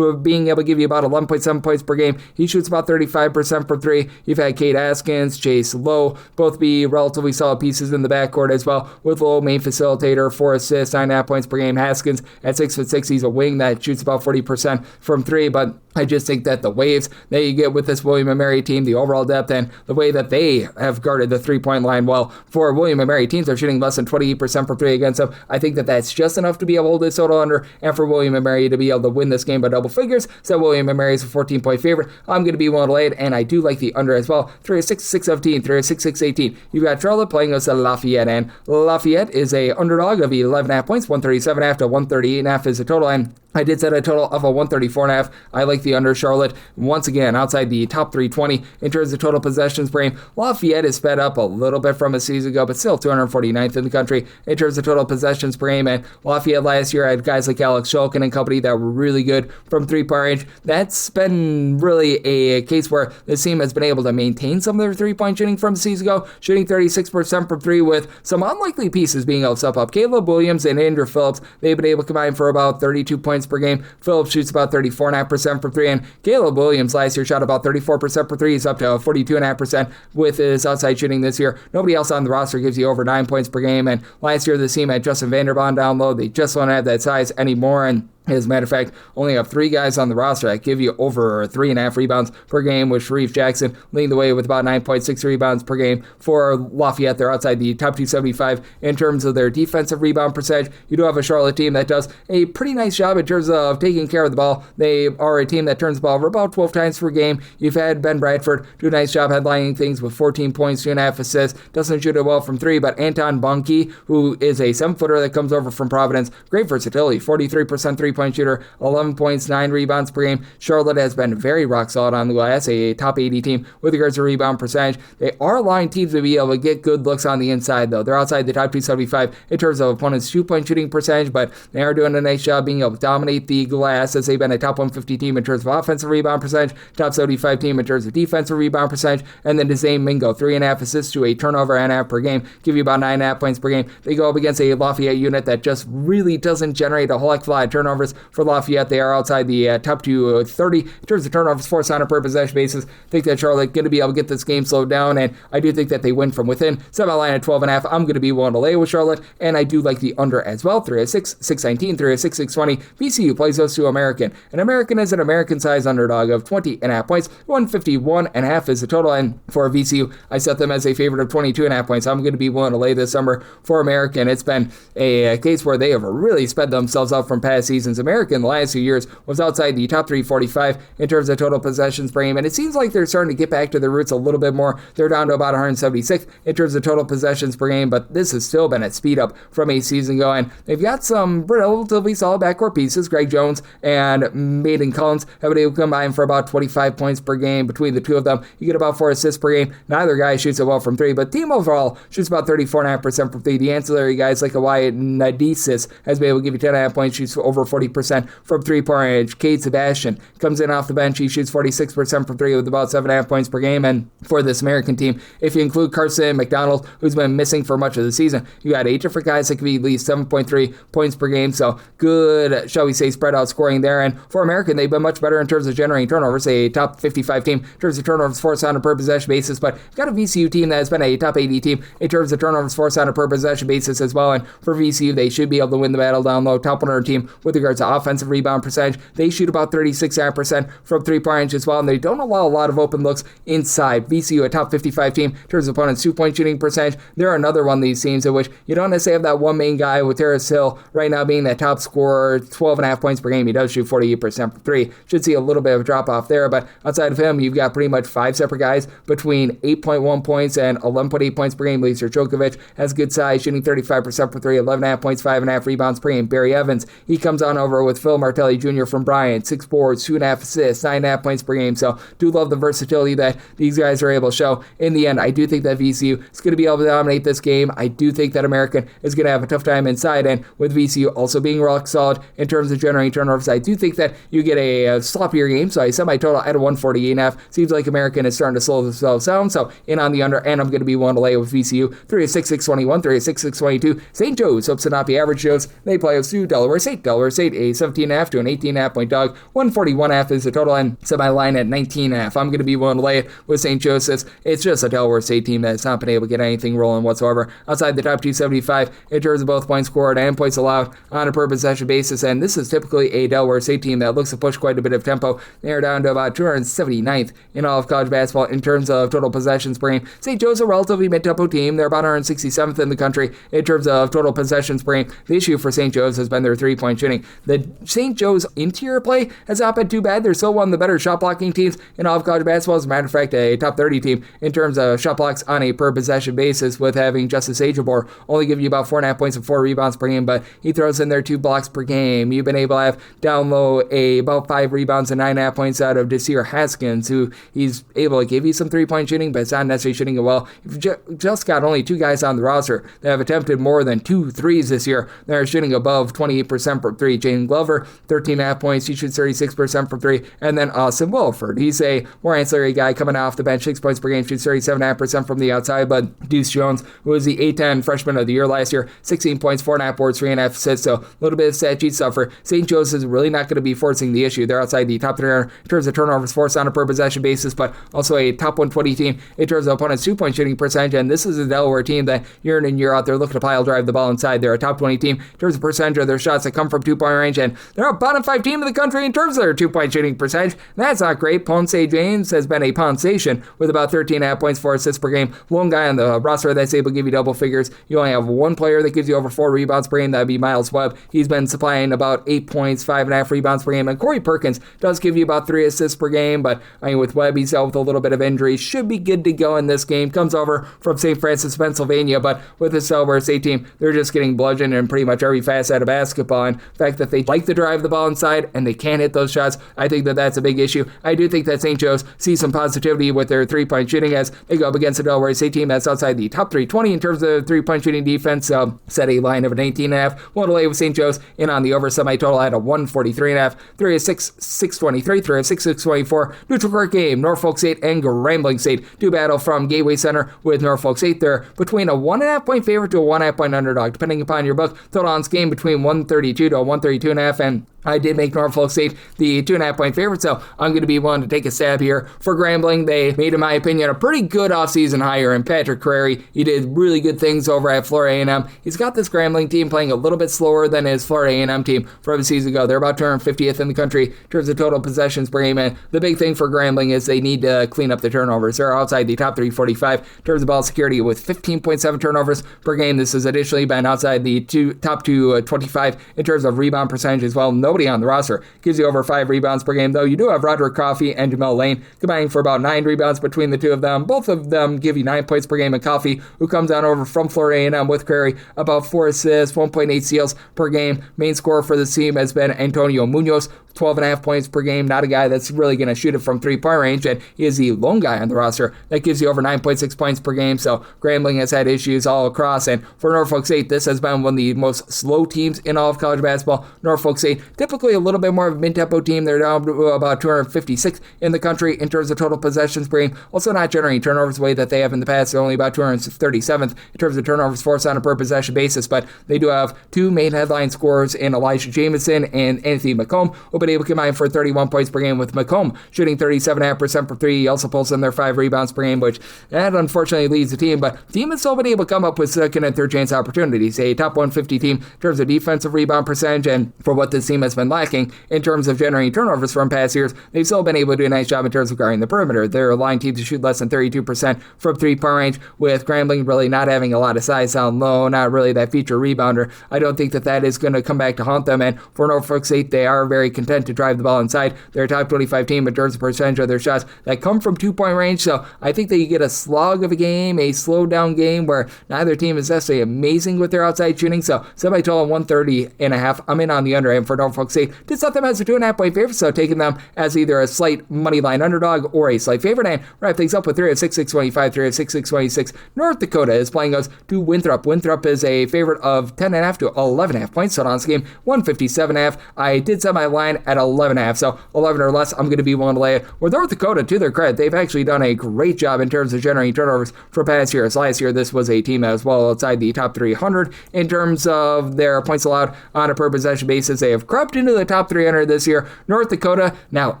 being able to give you about 11.7 points per game. He shoots about 35% from 3. You've had Kate Askins, Chase Lowe, both be relatively solid pieces in the backcourt as well, with Lowe, main facilitator, 4 assists, 9.5 points per game. Haskins at 6'6", he's a wing that shoots about 40% from 3, but I just think that the waves that you get with this William & Mary team, the overall depth, and the way that they have guarded the 3-point line well for William & Mary teams are shooting less than 28% from 3 against them. I think that that's just enough to be able to hold this total under, and for William & Mary to be able to win this game by double figures. So William & Mary is a 14-point favorite. I'm going to be willing to lay it, and I do like the under as well. 3-6, 6-17, 3-6, 6-18. You've got Charlotte playing us at Lafayette, and Lafayette is a underdog of 11.5 points, 137.5 to 138.5 is the total, and I did set a total of a 134.5. I like the under. Charlotte, once again, outside the top 320 in terms of total possessions per game. Lafayette is sped up a little bit from a season ago, but still 249th in the country in terms of total possessions per game. And Lafayette last year had guys like Alex Shulkin and company that were really good from 3-point range. That's been really a case where this team has been able to maintain some of their 3-point shooting from a season ago, shooting 36% from 3 with some unlikely pieces being able to step up. Caleb Williams and Andrew Phillips, they've been able to combine for about 32 points per game. Phillips shoots about 34.5% from 3, and Caleb Williams last year shot about 34% for 3. He's up to 42.5% with his outside shooting this year. Nobody else on the roster gives you over 9 points per game, and last year the team had Justin Vanderbond down low. They just don't have that size anymore, and as a matter of fact, only have 3 guys on the roster that give you over 3.5 rebounds per game, with Sharif Jackson leading the way with about 9.6 rebounds per game. For Lafayette, they're outside the top 275 in terms of their defensive rebound percentage. You do have a Charlotte team that does a pretty nice job in terms of taking care of the ball. They are a team that turns the ball over about 12 times per game. You've had Ben Bradford do a nice job headlining things with 14 points, 2.5 assists. Doesn't shoot it well from 3, but Anton Bunke, who is a 7-footer that comes over from Providence, great versatility, 43% 3-point shooter, 11 points, 9 rebounds per game. Charlotte has been very rock solid on the glass, a top 80 team with regards to rebound percentage. They are allowing teams to be able to get good looks on the inside, though. They're outside the top 275 in terms of opponents' 2-point shooting percentage, but they are doing a nice job being able to dominate the glass, as they've been a top 150 team in terms of offensive rebound percentage, top 75 team in terms of defensive rebound percentage, and then Dezane Mingo, 3.5 assists to a turnover and a half per game, give you about 9.5 points per game. They go up against a Lafayette unit that just really doesn't generate a whole heck of a lot of turnovers. For Lafayette, they are outside the top 230 in terms of turnovers forced on a per possession basis. I think that Charlotte going to be able to get this game slowed down, and I do think that they win from within. Set my line at 12.5. I'm going to be willing to lay with Charlotte, and I do like the under as well. 3-6, 6-19, 3-6, 6-20. VCU plays those to American. An American is an American-sized underdog of 20.5 points. 151.5 is the total, and for VCU, I set them as a favorite of 22.5 points. I'm going to be willing to lay this number for American. It's been a case where they have really sped themselves up from past seasons. possessions. American the last few years was outside the top 345 in terms of total possessions per game, and it seems like they're starting to get back to their roots a little bit more. They're down to about 176 in terms of total possessions per game, but this has still been a speed up from a season ago, and they've got some relatively solid backcourt pieces. Greg Jones and Maiden Collins have been able to combine for about 25 points per game between the two of them. You get about 4 assists per game. Neither guy shoots it well from three, but team overall shoots about 34.5% from three. The ancillary guys like a Wyatt Nadesis has been able to give you 10.5 points, shoots over 40% from three-point range. Cade Sebastian comes in off the bench. He shoots 46% from three with about 7.5 points per game. And for this American team, if you include Carson McDonald, who's been missing for much of the season, you got 8 different guys that can be at least 7.3 points per game. So good, shall we say, spread out scoring there. And for American, they've been much better in terms of generating turnovers, a top 55 team in terms of turnovers forced on a per possession basis. But you've got a VCU team that has been a top 80 team in terms of turnovers forced on a per possession basis as well. And for VCU, they should be able to win the battle down low. Top 100 team with regards to offensive rebound percentage. They shoot about 36% from three-point range as well, and they don't allow a lot of open looks inside. VCU, a top 55 team in terms of opponents' two-point shooting percentage. They're another one of these teams in which you don't necessarily have that one main guy with Terrace Hill right now being that top scorer, 12.5 points per game. He does shoot 48% from three. Should see a little bit of drop-off there, but outside of him, you've got pretty much 5 separate guys between 8.1 points and 11.8 points per game. Lisa Djokovic has good size, shooting 35% for three, 11.5 points, 5.5 rebounds per game. Barry Evans, he comes on over with Phil Martelli Jr. from Bryant, 6 boards, 2.5 assists, 9.5 points per game. So do love the versatility that these guys are able to show. In the end, I do think that VCU is going to be able to dominate this game. I do think that American is going to have a tough time inside, and with VCU also being rock solid in terms of generating turnovers, I do think that you get a sloppier game. So I set my total at a 148.5. Seems like American is starting to slow themselves down. So in on the under, and I'm going to be willing to lay with VCU. 3 of 6, 621, 3 of 6, 622. St. Joe's hopes to not be average Joe's. They play with Delaware St. Delaware St, a 17.5 to an 18.5 point dog. 141.5 is the total, and set my line at 19.5. I'm going to be willing to lay it with St. Joseph's. It's just a Delaware State team that's not been able to get anything rolling whatsoever outside the top 275 in terms of both points scored and points allowed on a per possession basis. And this is typically a Delaware State team that looks to push quite a bit of tempo. They're down to about 279th in all of college basketball in terms of total possessions per game. St. Joe's a relatively mid-tempo team. They're about 167th in the country in terms of total possessions per game. The issue for St. Joe's has been their three-point shooting. The St. Joe's interior play has not been too bad. They're still one of the better shot blocking teams in all of college basketball. As a matter of fact, a top 30 team in terms of shot blocks on a per possession basis, with having Justice Ajabor only give you about 4.5 points and 4 rebounds per game, but he throws in there 2 blocks per game. You've been able to have down low about 5 rebounds and 9.5 points out of Desir Haskins, who he's able to give you some three-point shooting, but it's not necessarily shooting it well. You've just got only 2 guys on the roster that have attempted more than 2 threes this year. They're shooting above 28% from 3. Jaden Glover, 13.5 points. He shoots 36% from 3. And then Austin Wilford. He's a more ancillary guy coming off the bench, 6 points per game, shoots 37.5% from the outside. But Deuce Jones, who was the A-10 freshman of the year last year, 16 points, 4.5 boards, 3.5 assists. So a little bit of stat sheet stuff for St. Joe's is really not going to be forcing the issue. They're outside the top 300 in terms of turnovers forced on a per possession basis, but also a top 120 team in terms of opponents' 2-point shooting percentage. And this is a Delaware team that year in and year out, they're looking to pile drive the ball inside. They're a top 20 team in terms of percentage of their shots that come from 2-point range, and they're a bottom 5 team in the country in terms of their 2-point shooting percentage. That's not great. Ponce James has been a Ponsation with about 13.5 points, 4 assists per game. One guy on the roster that's able to give you double figures. You only have one player that gives you over 4 rebounds per game. That would be Miles Webb. He's been supplying about 8 points, 5.5 rebounds per game. And Corey Perkins does give you about 3 assists per game, but I mean, with Webb, he's out with a little bit of injury. Should be good to go in this game. Comes over from St. Francis, Pennsylvania, but with this Delaware State team, they're just getting bludgeoned in pretty much every facet of basketball. And the fact that they like to drive the ball inside and they can't hit those shots, I think that that's a big issue. I do think that St. Joe's sees some positivity with their 3-point shooting as they go up against a Delaware State team that's outside the top 320 in terms of 3-point shooting defense. Set a line of an 18.5. One to lay with St. Joe's in on the over. Semi-total at a 143.5. 3 of 6, 623. 3 of 6, 624. Neutral court game. Norfolk State and Grambling State do battle from Gateway Center with Norfolk State. They're between a 1.5 point favorite to a 1.5 point underdog, depending upon your book. Total on this game between 132 to a 132.5, and I did make Norfolk State the 2.5 point favorite, so I'm going to be willing to take a stab here. For Grambling, they made, in my opinion, a pretty good offseason hire in Patrick Crary. He did really good things over at Florida A&M. He's got this Grambling team playing a little bit slower than his Florida A&M team from a season ago. They're about 250th in the country in terms of total possessions per game, and the big thing for Grambling is they need to clean up the turnovers. They're outside the top 345 in terms of ball security with 15.7 turnovers per game. This has additionally been outside the top 225 in terms of rebound percentage as well. No nobody on the roster gives you over 5 rebounds per game, though you do have Roderick Coffey and Jamel Lane combining for about 9 rebounds between the two of them. Both of them give you 9 points per game, and Coffey, who comes on over from Florida A&M with Crary, about 4 assists, 1.8 steals per game. Main scorer for this team has been Antonio Munoz, 12.5 points per game. Not a guy that's really going to shoot it from three-point range, and he is the lone guy on the roster that gives you over 9.6 points per game. So Grambling has had issues all across, and for Norfolk State, this has been one of the most slow teams in all of college basketball. Norfolk State, typically a little bit more of a mid-tempo team. They're down to about 256th in the country in terms of total possessions per game. Also not generating turnovers the way that they have in the past. They're only about 237th in terms of turnovers forced on a per possession basis, but they do have 2 main headline scorers in Elijah Jamison and Anthony McComb, who have been able to combine for 31 points per game, with McComb shooting 37.5% for 3. He also pulls in their 5 rebounds per game, which that unfortunately leads the team, but the team has still been able to come up with second and third chance opportunities. A top 150 team in terms of defensive rebound percentage, and for what this team has been lacking in terms of generating turnovers from past years, they've still been able to do a nice job in terms of guarding the perimeter. They're a line team to shoot less than 32% from 3-point range, with Grambling really not having a lot of size down low, not really that feature rebounder. I don't think that is going to come back to haunt them, and for Norfolk State, they are very content to drive the ball inside. They're a top 25 team in terms of percentage of their shots that come from 2-point range, so I think that you get a slog of a game, a slowed down game where neither team is necessarily amazing with their outside shooting. So semi-total 130.5. I'm in on the under, and for Norfolk State, did set them as a 2.5-point favorite, so taking them as either a slight money line underdog or a slight favorite, and wrap things up with 3 of 6-6-25, 3 of 6-6-26. North Dakota is playing us to Winthrop. Winthrop is a favorite of 10.5 to 11.5 points. So on this game, 157.5. I did set my line at 11.5, so 11 or less, I'm going to be willing to lay it. With North Dakota, to their credit, they've actually done a great job in terms of generating turnovers for past years. Last year, this was a team as well outside the top 300 in terms of their points allowed on a per possession basis. They have crept into the top 300 this year. North Dakota, now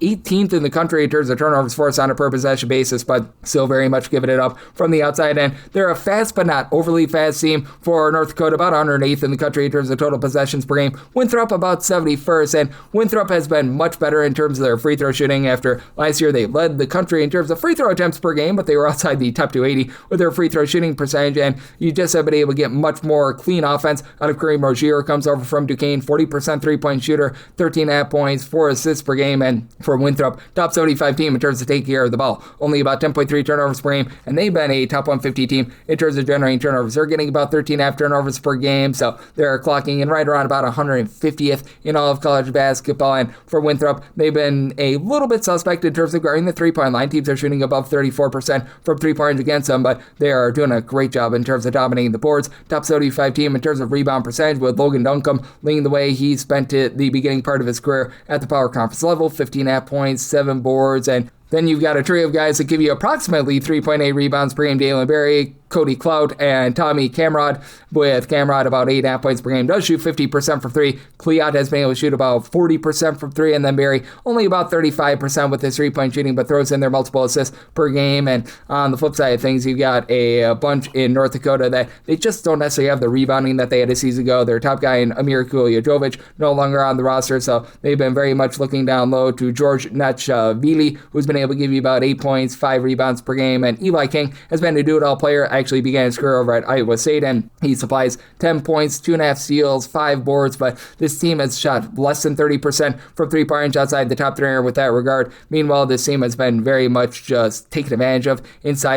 18th in the country in terms of turnovers forced on a per possession basis, but still very much giving it up from the outside end. They're a fast but not overly fast team. For North Dakota, about 108th in the country in terms of total possessions per game. Winthrop about 71st, and Winthrop has been much better in terms of their free throw shooting. After last year, they led the country in terms of free throw attempts per game, but they were outside the top 280 with their free throw shooting percentage, and you just have been able to get much more clean offense out of Kareem Rozier. Comes over from Duquesne, 40% three-point shooter, 13.5 points, 4 assists per game, and for Winthrop, top 75 team in terms of taking care of the ball. Only about 10.3 turnovers per game, and they've been a top 150 team in terms of generating turnovers. They're getting about 13.5 turnovers per game, so they're clocking in right around about 150th in all of college basketball. And for Winthrop, they've been a little bit suspect in terms of guarding the three-point line. Teams are shooting above 34% from three-point range against them, but they are doing a great job in terms of dominating the boards. Top 75 team in terms of rebound percentage, with Logan Duncombe leading the way. He spent the beginning part of his career at the Power Conference level, 15.5 points, 7 boards, and then you've got a trio of guys that give you approximately 3.8 rebounds per game. Dalen Berry, Cody Clout, and Tommy Camrod, with Camrod about 8.5 points per game. Does shoot 50% from 3. Cleot has been able to shoot about 40% from 3, and then Berry only about 35% with his 3-point shooting, but throws in their multiple assists per game. And on the flip side of things, you've got a bunch in North Dakota that they just don't necessarily have the rebounding that they had a season ago. Their top guy in Amir Kuljajovic no longer on the roster, so they've been very much looking down low to George Netchvili, who's been able to give you about 8 points, 5 rebounds per game. And Eli King has been a do-it-all player. Actually began his career over at Iowa State, and he supplies 10 points, 2.5 steals, 5 boards, but this team has shot less than 30% from three-point range outside the top 300 with that regard. Meanwhile, this team has been very much just taken advantage of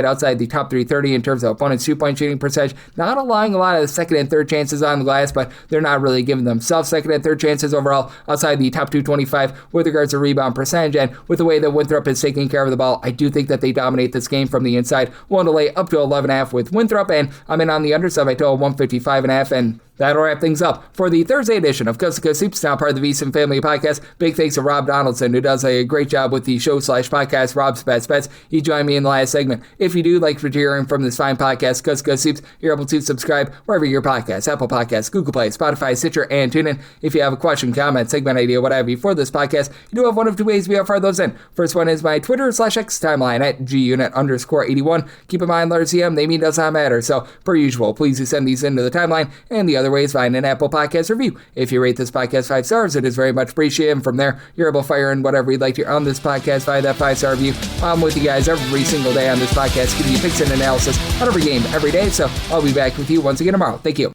outside the top 330 in terms of opponents' 2-point shooting percentage, not allowing a lot of the second and third chances on the glass, but they're not really giving themselves second and third chances overall outside the top 225 with regards to rebound percentage. And with the way that Winthrop is taking care of the ball, I do think that they dominate this game from the inside. Willing to lay up to 11.5 with Winthrop, and I'm in on the under, so I total 155.5, and that'll wrap things up for the Thursday edition of Coast to Coast Hoops, now part of the VSiN Family Podcast. Big thanks to Rob Donaldson, who does a great job with the show/podcast, Rob's Best Bets. He joined me in the last segment. If you do like hearing from this fine podcast, Coast to Coast Hoops, you're able to subscribe wherever your podcasts, Apple Podcasts, Google Play, Spotify, Stitcher, and TuneIn. If you have a question, comment, segment idea, what have you for this podcast, you do have one of two ways we offer those in. First one is my Twitter/X timeline at gunit_81. Keep in mind, letters CM, they mean does not matter. So, per usual, please do send these into the timeline. And the other way is find an Apple Podcast review. If you rate this podcast 5 stars, it is very much appreciated. And from there, you're able to fire in whatever you'd like to hear on this podcast via that 5-star review. I'm with you guys every single day on this podcast, giving you picks and analysis on every game every day. So I'll be back with you once again tomorrow. Thank you.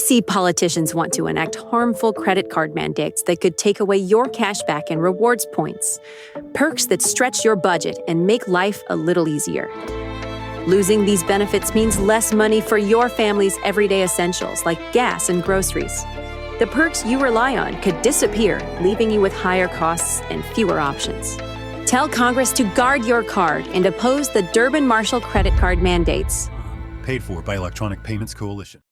see politicians want to enact harmful credit card mandates that could take away your cash back and rewards points. Perks that stretch your budget and make life a little easier. Losing these benefits means less money for your family's everyday essentials like gas and groceries. The perks you rely on could disappear, leaving you with higher costs and fewer options. Tell Congress to guard your card and oppose the Durbin-Marshall credit card mandates. Paid for by Electronic Payments Coalition.